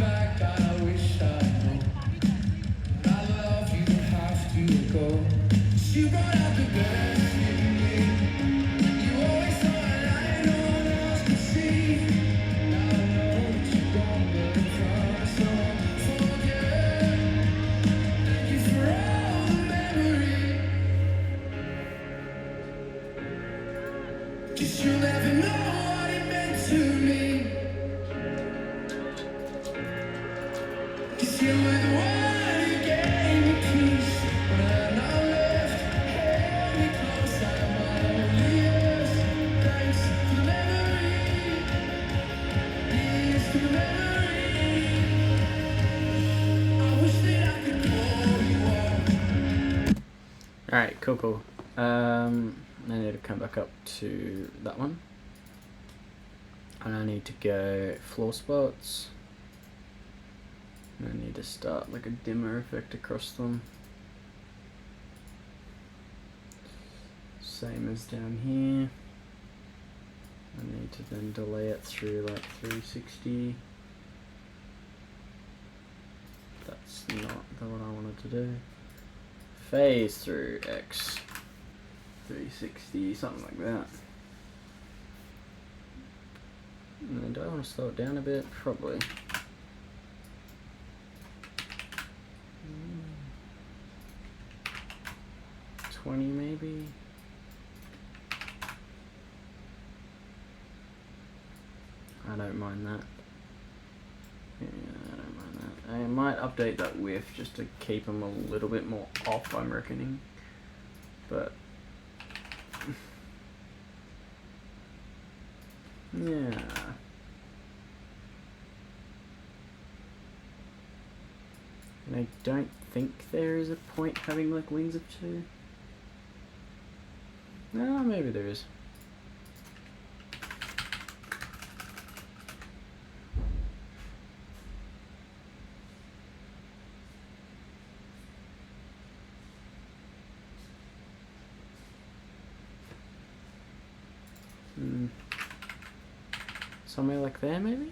back, I wish I knew. I love you, have to go. You brought out the best in me. You always saw a light no one else could see. Now I know that you're gone, but I promise I won't forget. Thank you for all the memories. 'Cause you'll never know what it meant to me. 'Cause you were the one who gave me peace when I left. Held me close at my loneliest. Thanks for the memory. Here's to the memory. I wish that I could pull you up. Alright, cool. I need to come back up to that one. And I need to go floor spots. And I need to start like a dimmer effect across them. Same as down here. I need to then delay it through like 360. That's not what I wanted to do. Phase through X. 360, something like that. And then do I want to slow it down a bit? Probably. Mm. 20 maybe? I don't mind that. Yeah, I don't mind that. I might update that width just to keep them a little bit more off, I'm reckoning. But yeah. And I don't think there is a point having like wings of 2. No, maybe there is. Somewhere like there, maybe?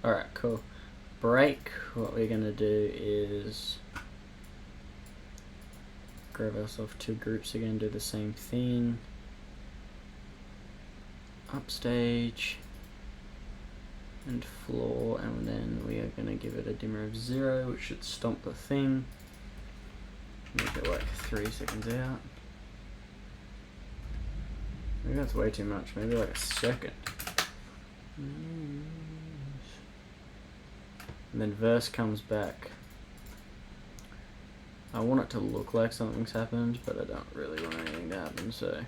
Alright, cool. Break, what we're going to do is grab ourselves 2 groups again, do the same thing. Upstage and floor, and then we are going to give it a dimmer of 0, which should stomp the thing. Make it like 3 seconds out. Maybe that's way too much, maybe like a second. And then verse comes back. I want it to look like something's happened, but I don't really want anything to happen, so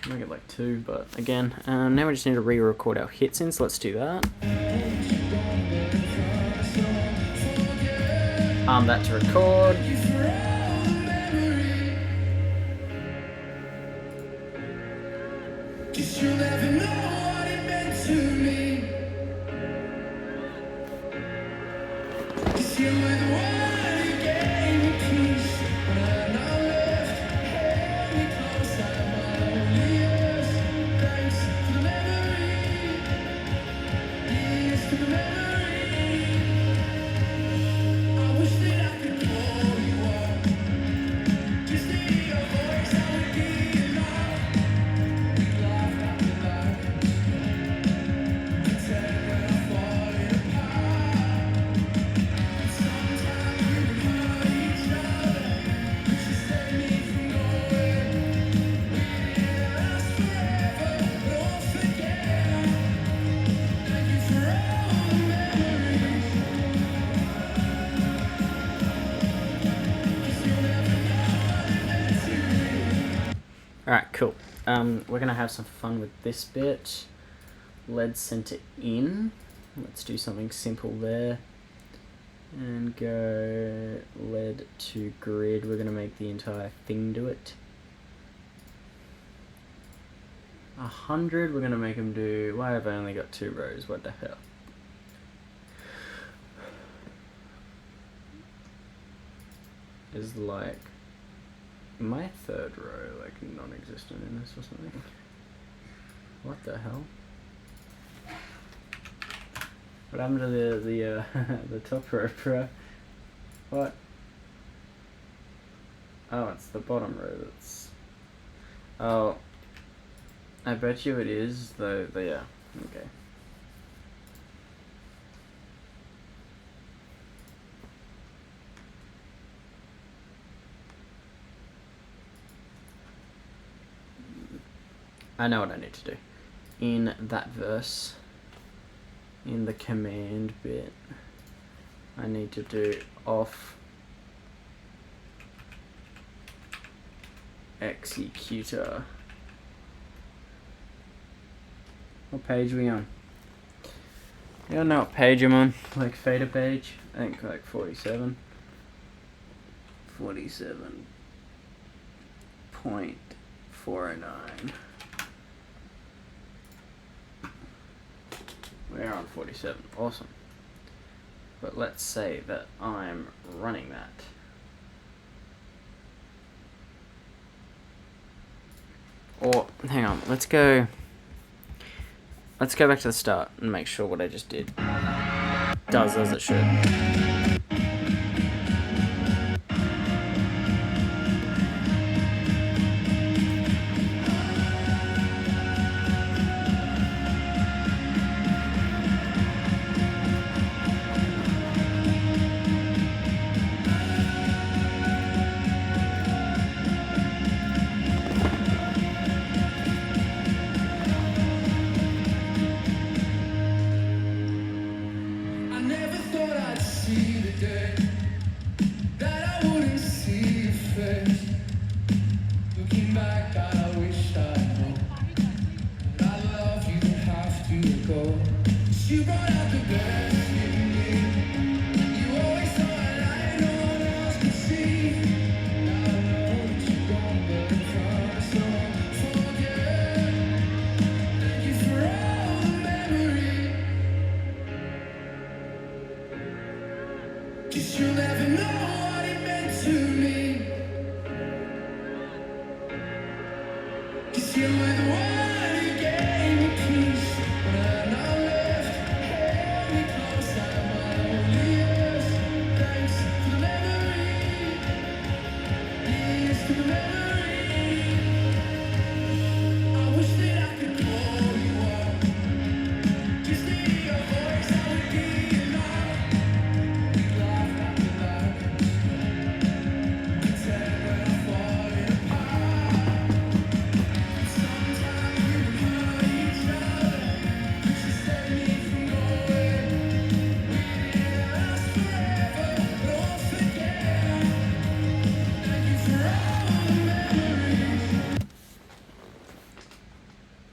make it like 2, but again, now we just need to re-record our hits in, so let's do that. Arm that to record. You'll never know what it meant to me. 'Cause you were the one who gave me peace when I left. Held me close at my loneliest. Thanks for the memory. Here's to the memory. I wish that I could pull you up. Just to hear your voice, I would be enough. We laughed after that. Pretend we're not falling apart. Sometimes Alright, cool. We're going to have some fun with this bit. Lead center in. Let's do something simple there. And go lead to grid. We're going to make the entire thing do it. 100, we're going to make them do... Why have I only got 2 rows? What the hell? Is like... my 3rd row like non-existent in this or something? What the hell? What happened to the the top row, bro? What? Oh, it's the bottom row that's... Oh. I bet you it is, though, yeah. Okay. I know what I need to do. In that verse, in the command bit, I need to do off executor. What page are we on? You don't know what page I'm on? Like fader page? I think like 47. 47.409. We're on 47. Awesome. But let's say that I'm running that. Or, hang on, let's go back to the start and make sure what I just did does as it should.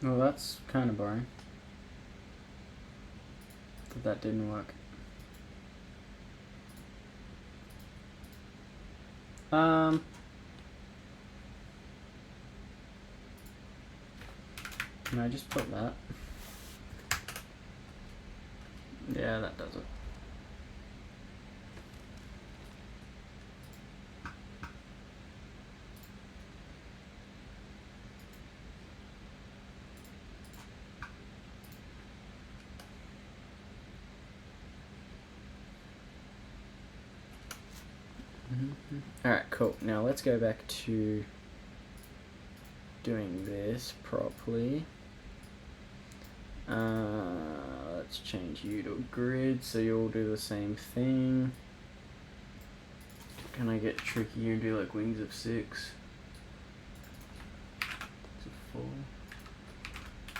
Well, that's kind of boring. But that didn't work. Can I just put that? Yeah, that does it. Alright, cool. Now let's go back to doing this properly. Let's change you to a grid so you'll do the same thing. Can I get tricky and do like wings of 6? It's a 4.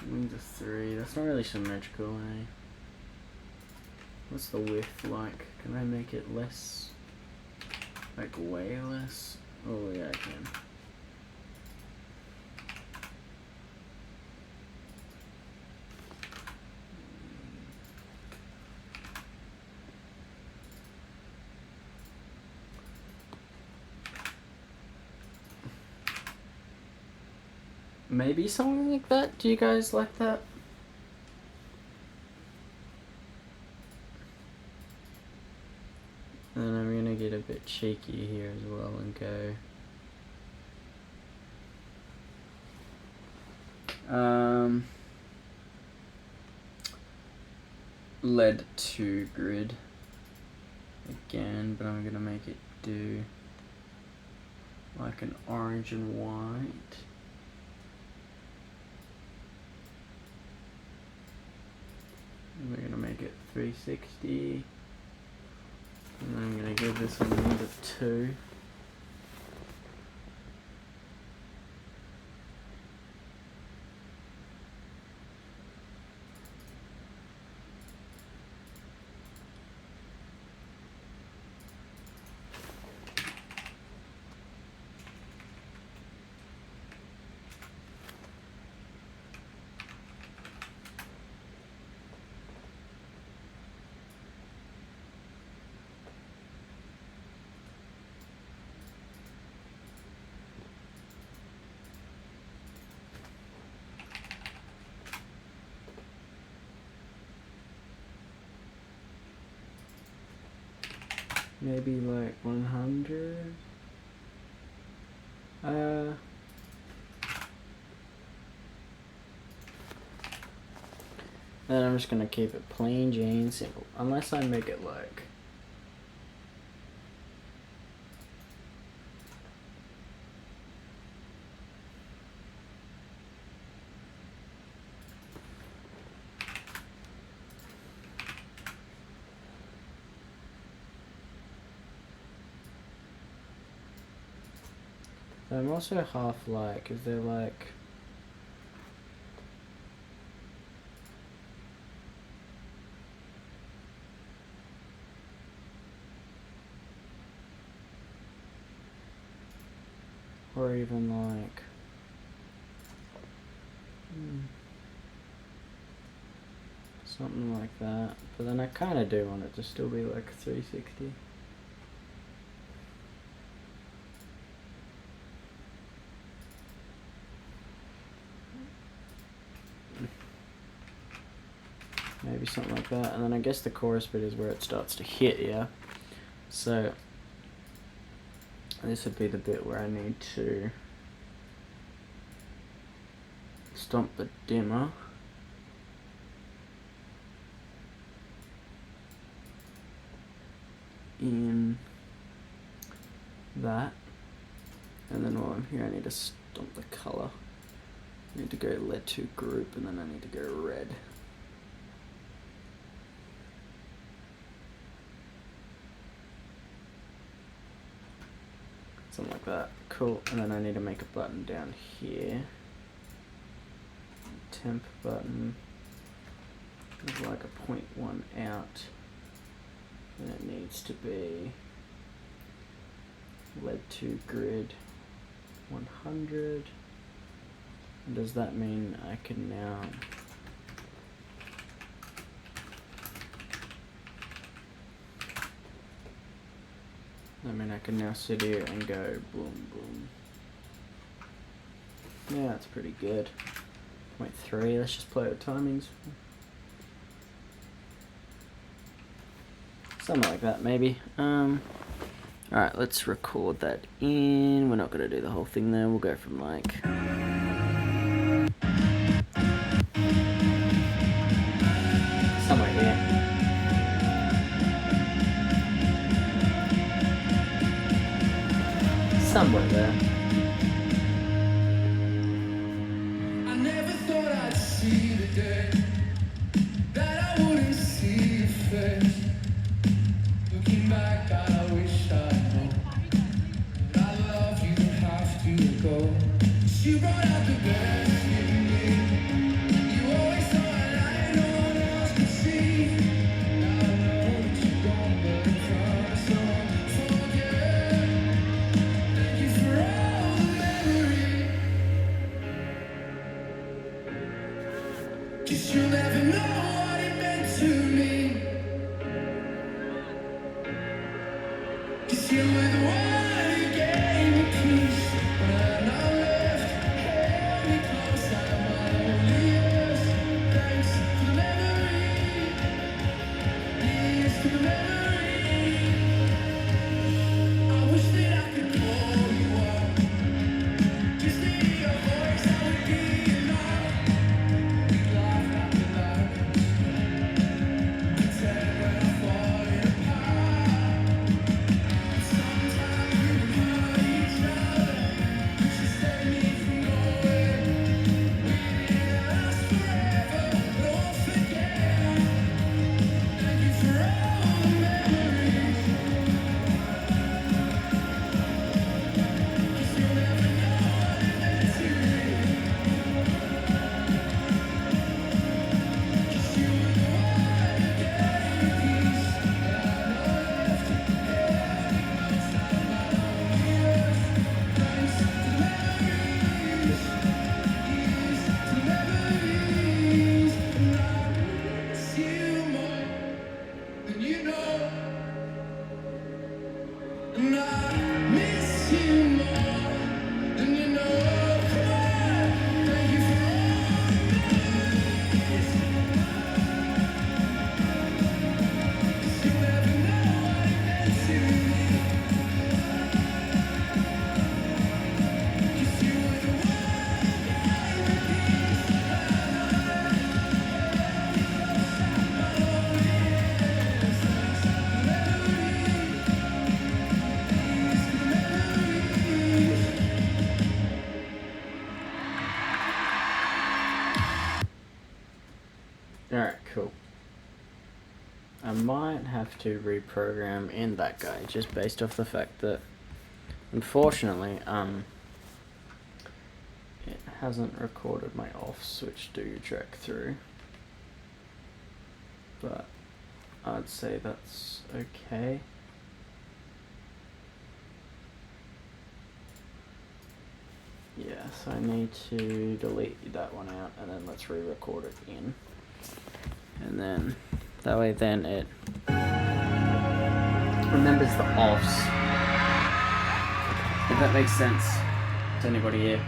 Wings of 3. That's not really symmetrical, eh? What's the width like? Can I make it less? Like way less? Oh yeah, I can. maybe something like that. Do you guys like that? And I'm gonna get a bit cheeky here as well and go lead to grid again, but I'm gonna make it do like an orange and white. And we're gonna make it 360. And then I'm going to give this one another 2. Maybe like 100. Then I'm just gonna keep it plain Jane simple, unless I make it like I'm also half like, is there like or even like something like that, but then I kind of do want it to still be like 360. Maybe something like that, and then I guess the chorus bit is where it starts to hit, yeah? So this would be the bit where I need to stomp the dimmer. In that, and then while I'm here I need to stomp the color. I need to go lead to group, and then I need to go red. Something like that. Cool. And then I need to make a button down here. Temp button with like a 0.1 out. And it needs to be lead to grid 100. And does that mean I can now I can now sit here and go boom boom. Yeah, that's pretty good. 0.3, let's just play with timings. Something like that, maybe. Alright, let's record that in. We're not going to do the whole thing there. We'll go from like... somewhere here. Somewhere there. I never thought I'd see the day that I wouldn't see your face. Looking back, I wish I'd known that I love you, don't have to go. You brought out the best in me. You always saw a light no one else could see. Now I know that you're gone, but I promise I won't forget. Thank you for all the memories. 'Cause you'll never know what it meant to me. 'Cause you were the one who gave me peace when I left, held me close. have to reprogram in that guy just based off the fact that, unfortunately, it hasn't recorded my off switch do track through. But I'd say that's okay. Yeah, so I need to delete that one out and then let's re-record it in. And then that way then it remembers the offs. If that makes sense to anybody here.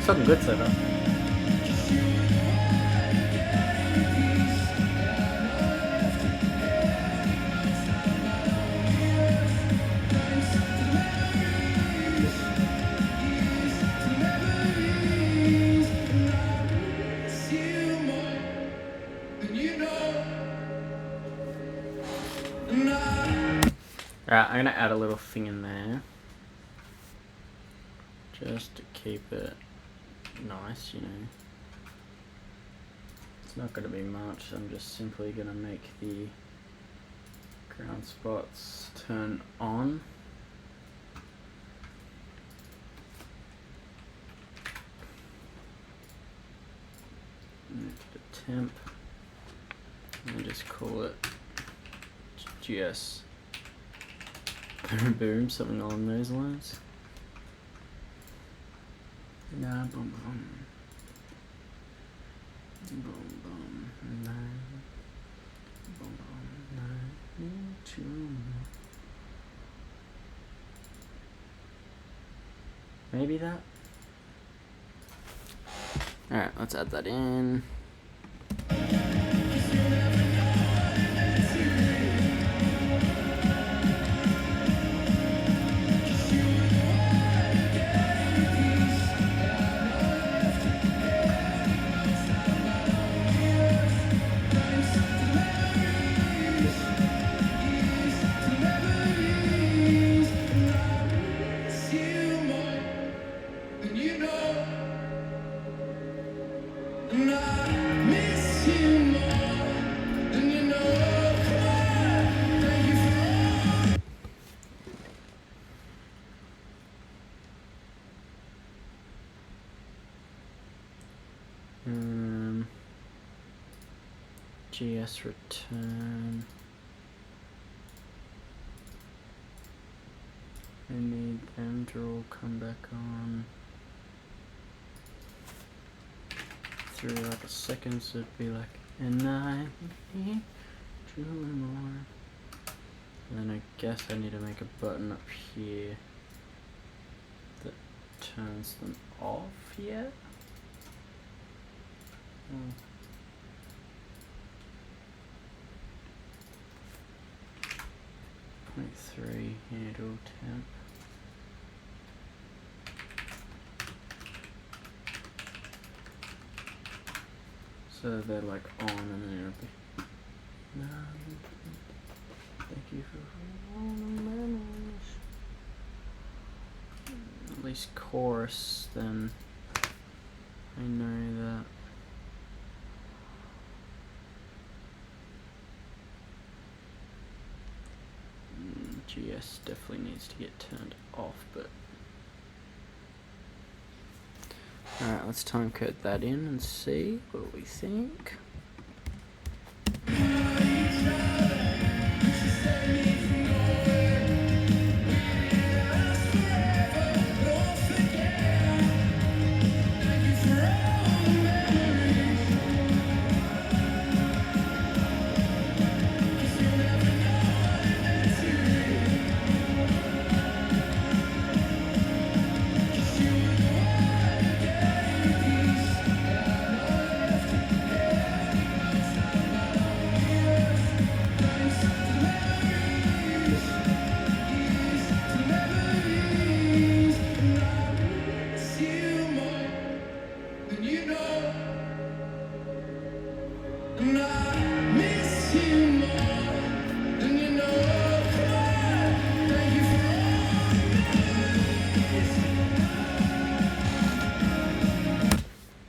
Looking good so far. Alright, I'm gonna add a little thing in there just to keep it nice, you know. It's not going to be much. I'm just simply going to make the ground spots turn on. Move to temp and just call it GS boom, something along those lines. Nah, boom, boom. Boom, boom, nine. Boom, boom, nine. Two. Maybe that? Alright, let's add that in. GS return. I need them to all come back on through like a second, so it'd be like, and I need you more. And then I guess I need to make a button up here that turns them off yet. Oh. 0.3 handle temp. So they're like on and then it'll be. Thank you for all the memories. At least chorus, then I know that. GS definitely needs to get turned off, but alright, let's timecode that in and see what we think.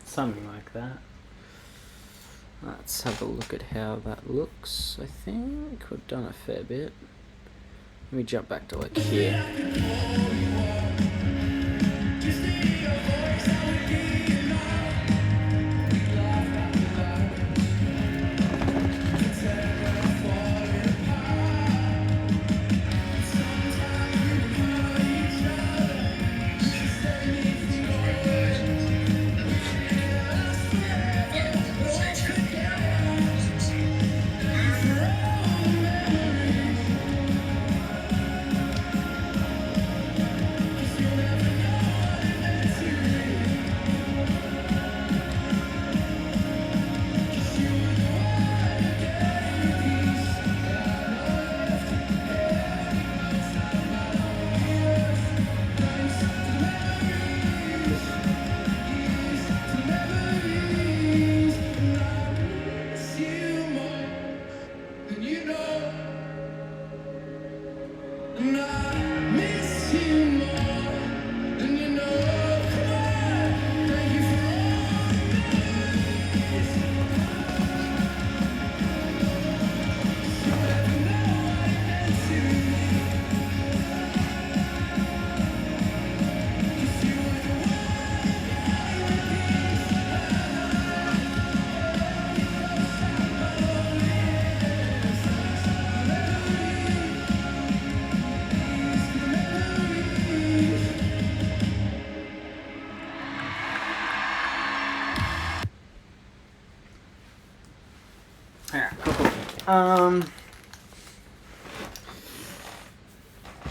Something like that. Let's have a look at how that looks. I think we've done a fair bit. Let me jump back to like here.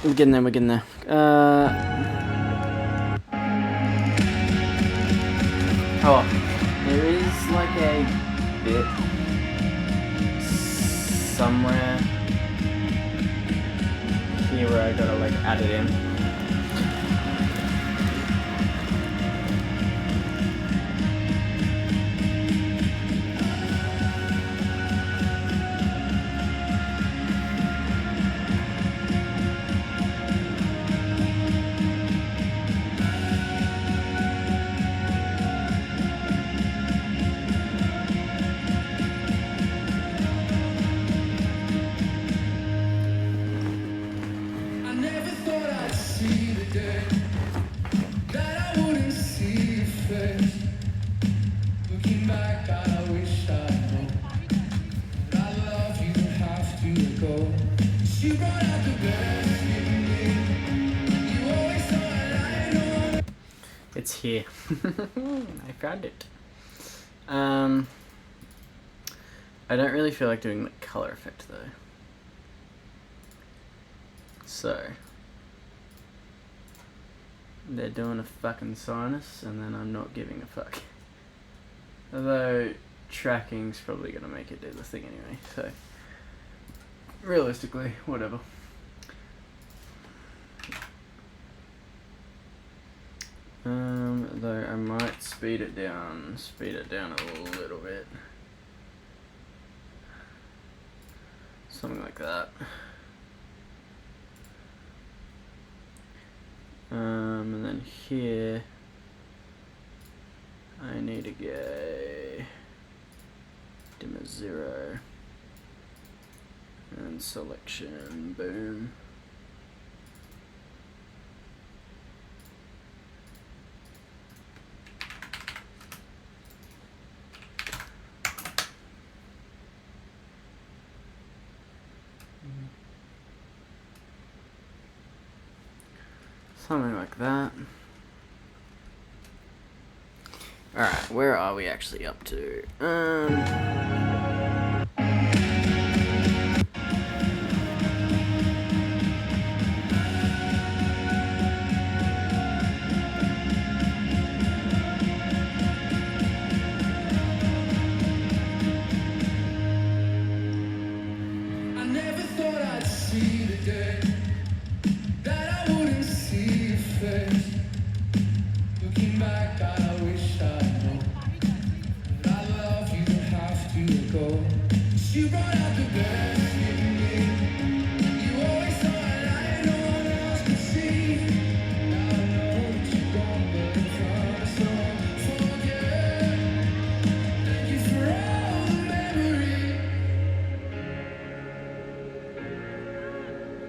We're getting there. Oh, there is like a bit somewhere here where I gotta like add it in. back, God, I wish I knew that I love you, have to let go. You brought out the best in me. You always thought I know. It's here. I found it. I don't really feel like doing the color effect though. So they're doing a fucking sinus and then I'm not giving a fuck. Although tracking's probably gonna make it do the thing anyway, so realistically, whatever. Though I might speed it down a little bit. Something like that. And then here I need to go dimmer 0 and selection, boom. Something like that. Alright, where are we actually up to? I never thought I'd see the day that I wouldn't see your face. Looking back, God, I wish I know that I love you, have to let go. You brought out the best in me. You always thought I no one else could see. Now I know that you're gone, but I promise I won't forget. Thank you for all the memories.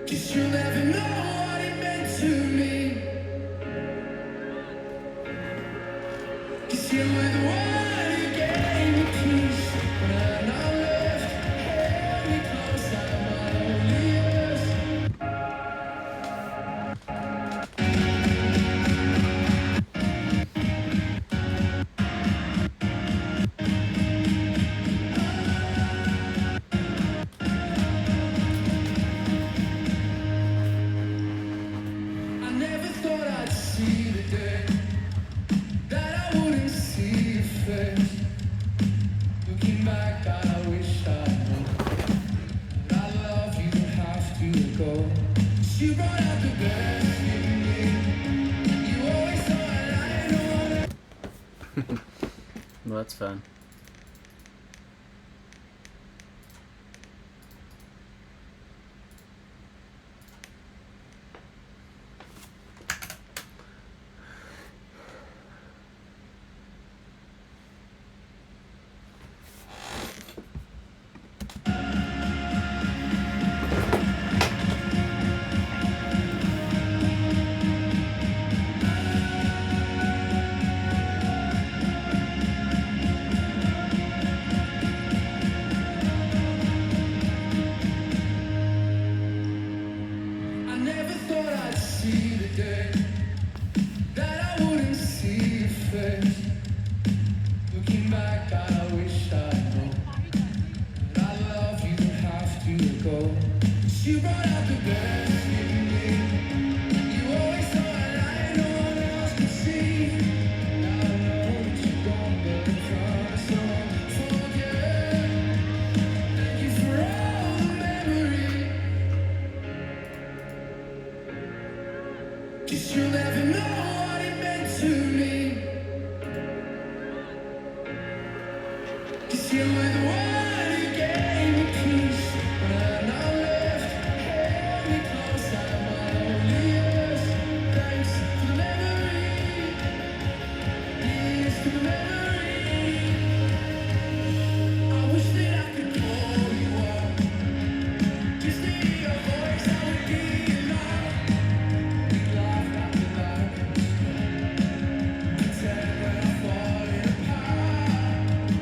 'Cause you'll never know what it meant to me. 'Cause you were the one who gave me peace when I left. Held me close like my lonely years. I never thought I'd see the day that I wouldn't see your face. Looking back, God, I wish I knew that I love you, have to let go. You brought out the best in me. You always thought I know. Well, that's fun. I never thought I'd see the day that I wouldn't see your face. Looking back, God, I wish I know that I love you, have to let go. You brought out the best in me. You always thought I no one else could see. Now I know that you're gone, but I promise I won't forget. Thank you for all the memories. 'Cause you'll never know what it meant to me. 'Cause you were the one who gave me peace when I left. Held me close like my lonely years. Thanks for the memory. Here's to the memory. I wish that I could call you up. Just to hear your voice, I would be alive. We laughed out the dark. Pretend we're falling apart.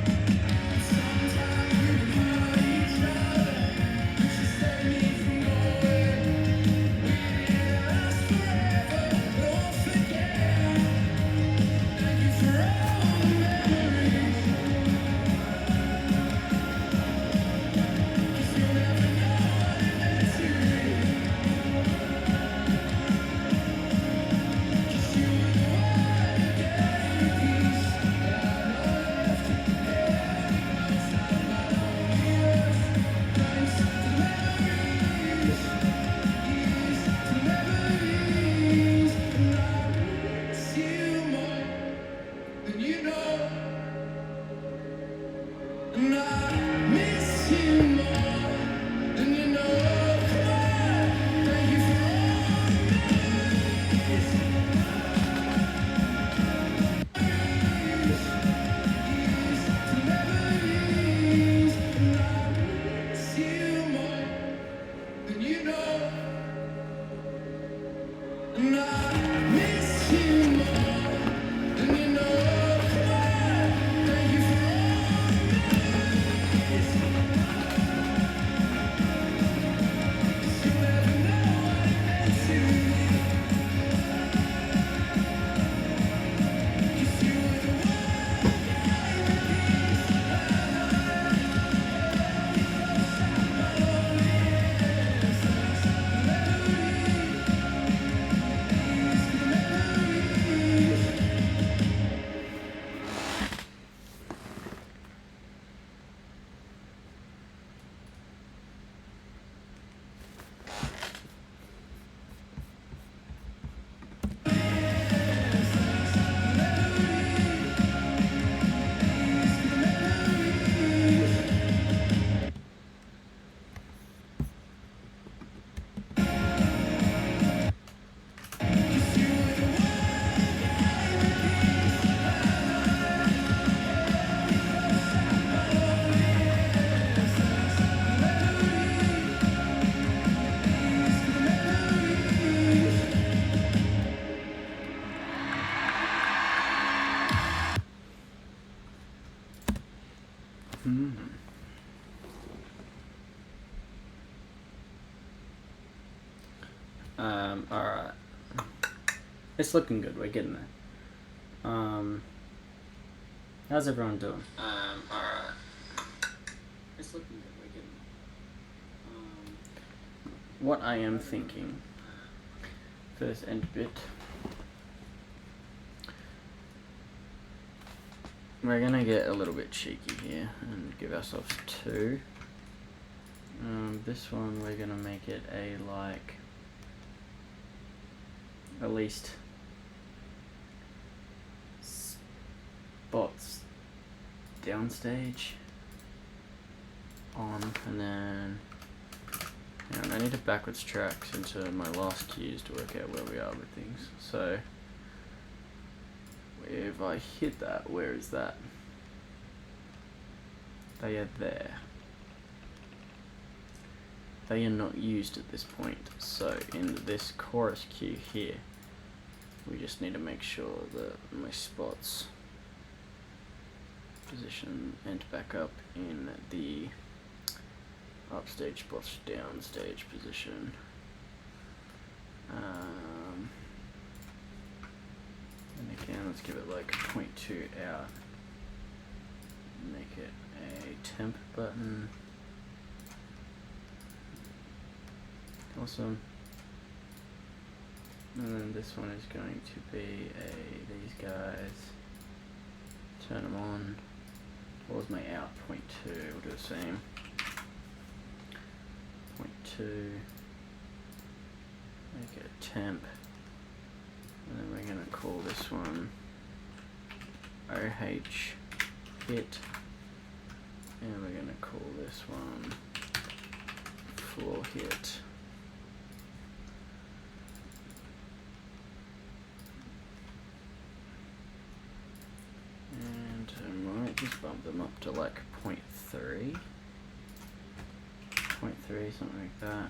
Alright. It's looking good, we're getting there. How's everyone doing? Alright. It's looking good, we're getting there. What I am thinking, first end bit, we're gonna get a little bit cheeky here and give ourselves 2. This one we're gonna make it a like at least spots downstage on, and then I need to backwards track into my last cues to work out where we are with things. So if I hit that, where is that? They are there. They are not used at this point. So in this chorus cue here, we just need to make sure that my spots position and back up in the upstage spots downstage position. And again, let's give it like 0.2 out. Make it a temp button. Awesome. And then this one is going to be these guys. Turn them on. What was my out? 0.2. We'll do the same. 0.2. Make it a temp. And then we're going to call this one OH hit. And we're going to call this one floor hit. And I might just bump them up to like 0.3. 0.3, something like that.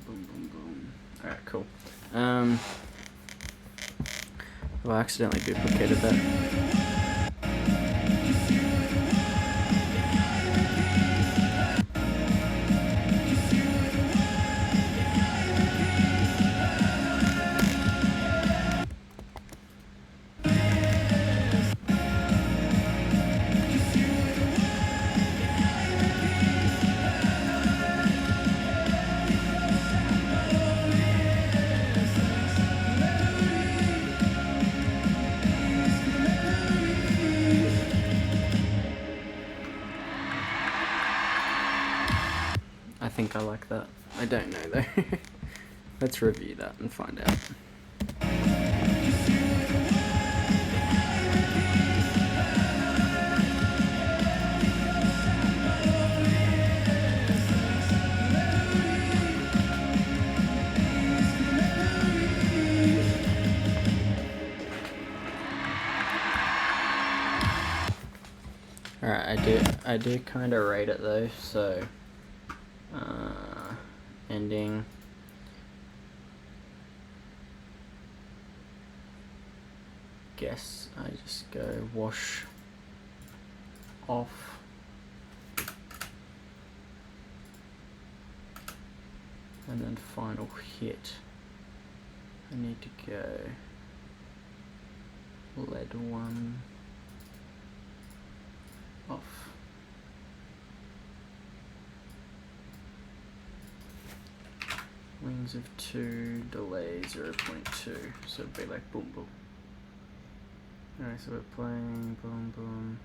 Boom, boom, boom. Alright, cool. Have I accidentally duplicated that? I think I like that. I don't know though. Let's review that and find out. Alright, I do kind of rate it though, so ending. Guess I just go wash off. And then final hit. I need to go lead 1 off. Wings of 2, delay 0.2, so it'd be like boom boom. Alright, so we're playing boom boom.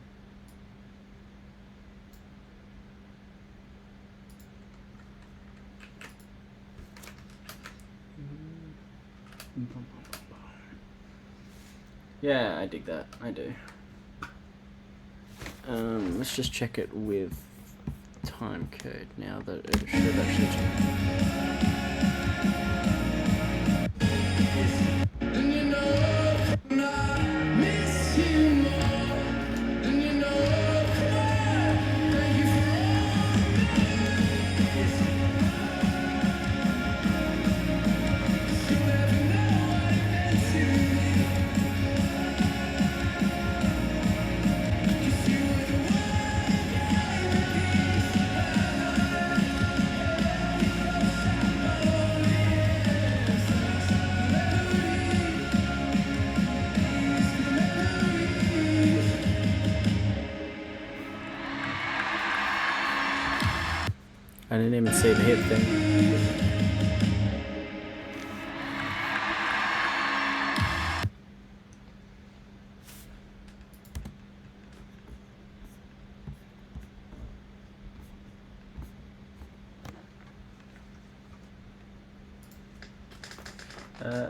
Boom, boom, boom, boom. Yeah, I dig that, I do. Let's just check it with timecode now that it should actually check. I didn't even see the hit thing.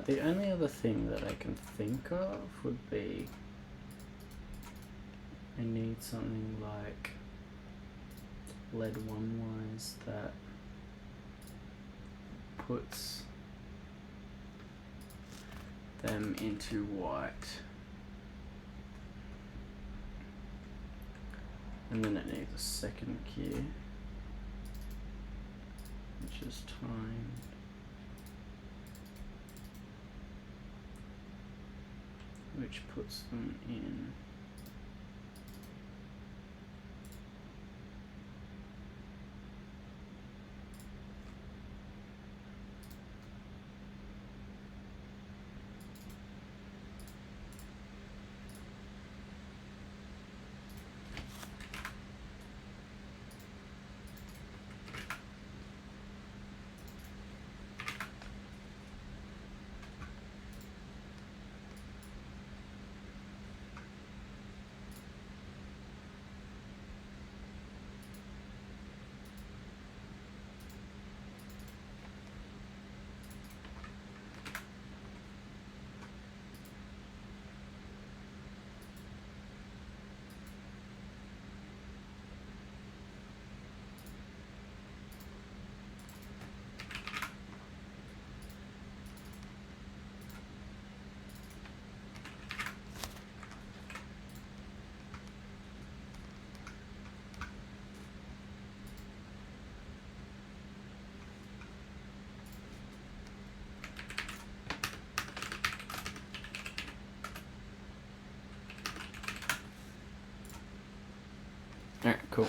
The only other thing that I can think of would be I need something like lead one wise that puts them into white, and then it needs a second key which is timed, which puts them in alright, cool.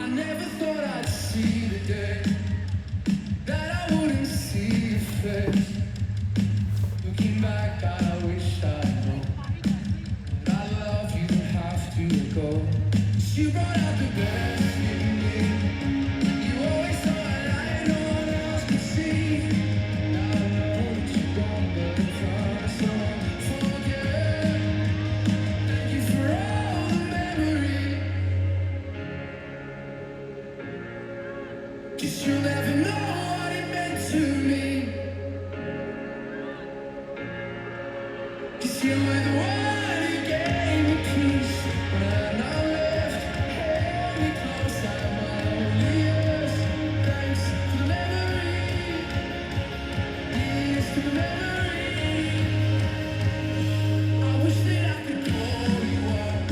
I never thought I'd see the day that I wouldn't see your face. Looking back, I wish I'd known that I love you, have to go. 'Cause you brought out the best in me. You always thought I no one else could see. Now I know that you're gone, but I promise I won't forget. Thank you for all the memories. 'Cause you'll never know what it meant to me. 'Cause you were the one who gave me peace when I left. Held me close at my loneliest. Thanks for the memory. Here's to the memory. I wish that I could call you up.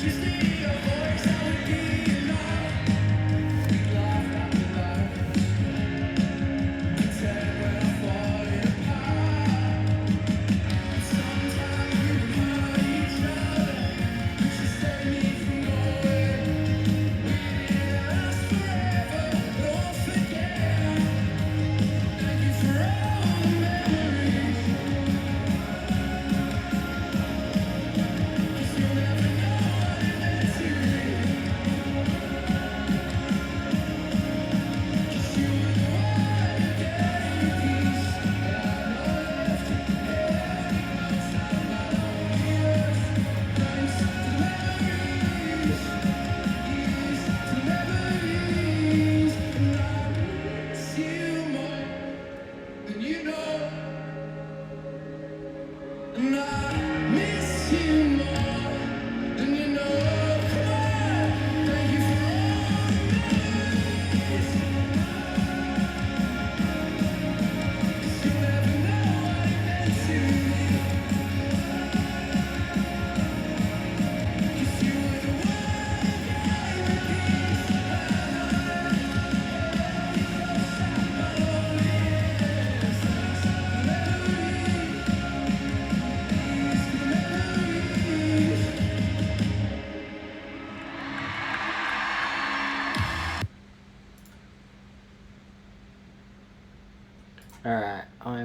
Just to hear your voice, I would be alive. We laughed out loud. Pretend when I'm falling apart. Sometimes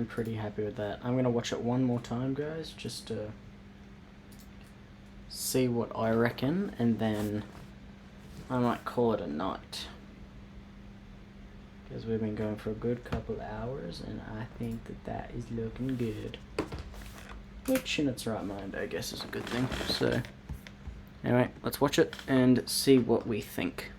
I'm pretty happy with that. I'm gonna watch it one more time, guys, just to see what I reckon, and then I might call it a night. Because we've been going for a good couple hours, and I think that is looking good. Which, in its right mind, I guess is a good thing. So, anyway, let's watch it and see what we think.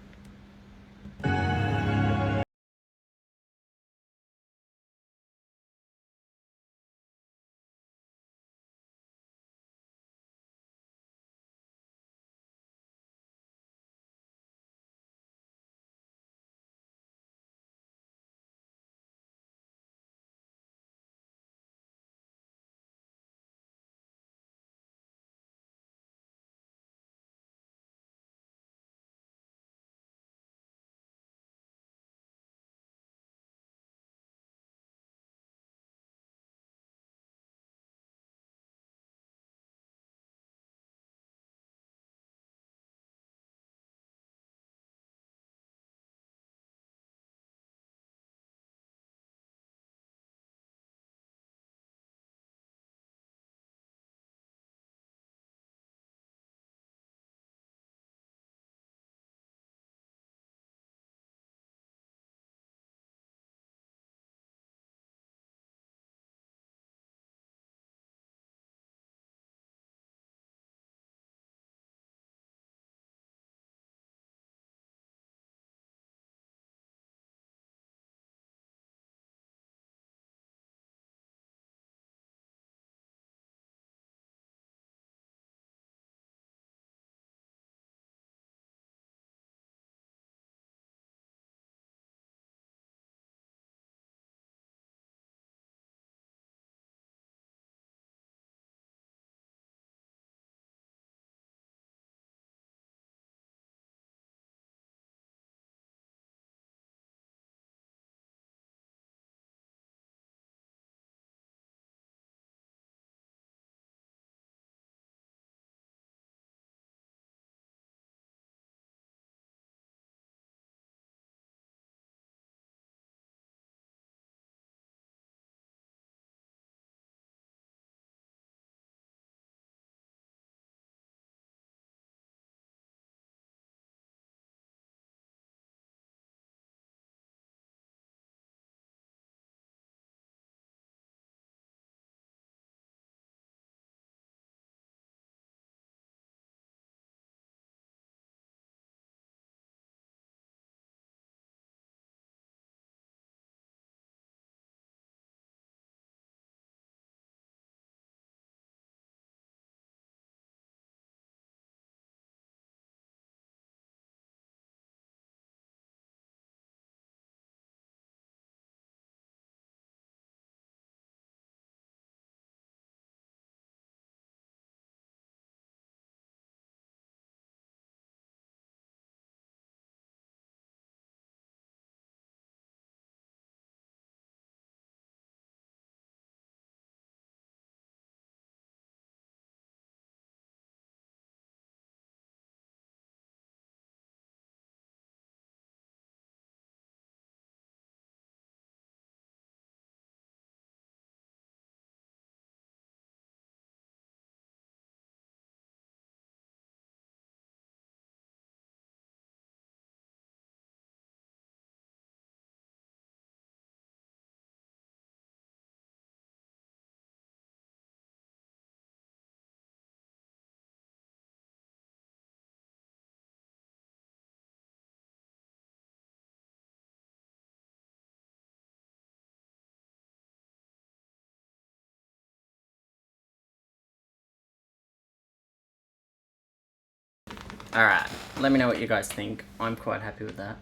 Alright, let me know what you guys think. I'm quite happy with that.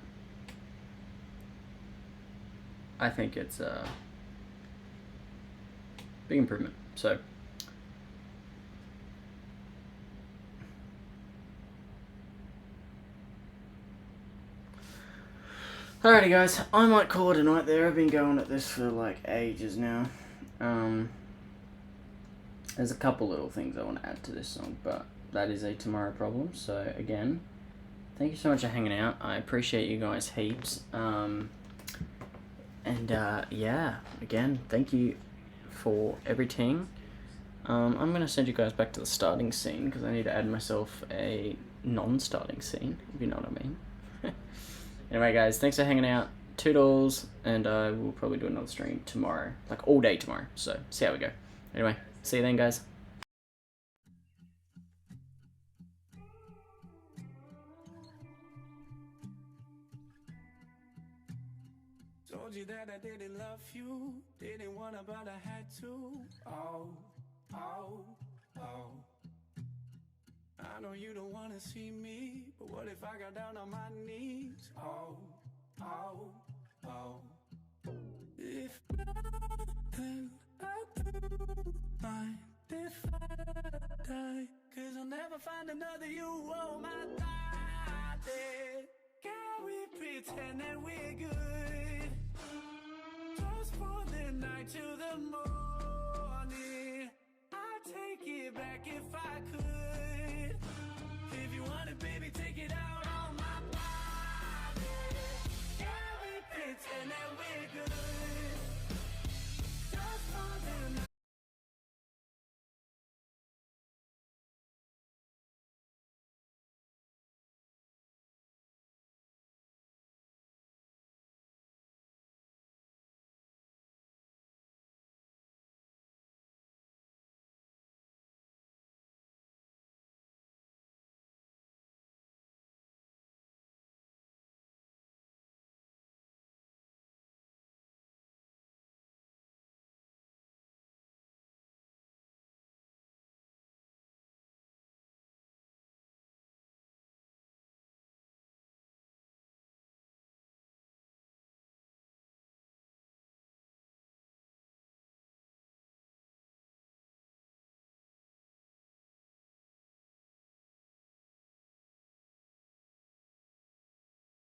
I think it's a big improvement. So, alrighty guys, I might call it a night there. I've been going at this for like ages now. There's a couple little things I want to add to this song, but that is a tomorrow problem. So again, thank you so much for hanging out. I appreciate you guys heaps. Yeah, again, thank you for everything. I'm going to send you guys back to the starting scene because I need to add myself a non-starting scene, if you know what I mean. Anyway, guys, thanks for hanging out. Toodles, and I will probably do another stream tomorrow, like all day tomorrow, so see how we go. Anyway, see you then, guys. Told you that I didn't love you, didn't wanna, but I had to. Oh, oh, oh. I know you don't wanna see me, but what if I got down on my knees? Oh, oh, oh. If then I do mind if I die, 'cause I'll never find another you. Oh my body, can we pretend that we're good? Toast for the night to the moon.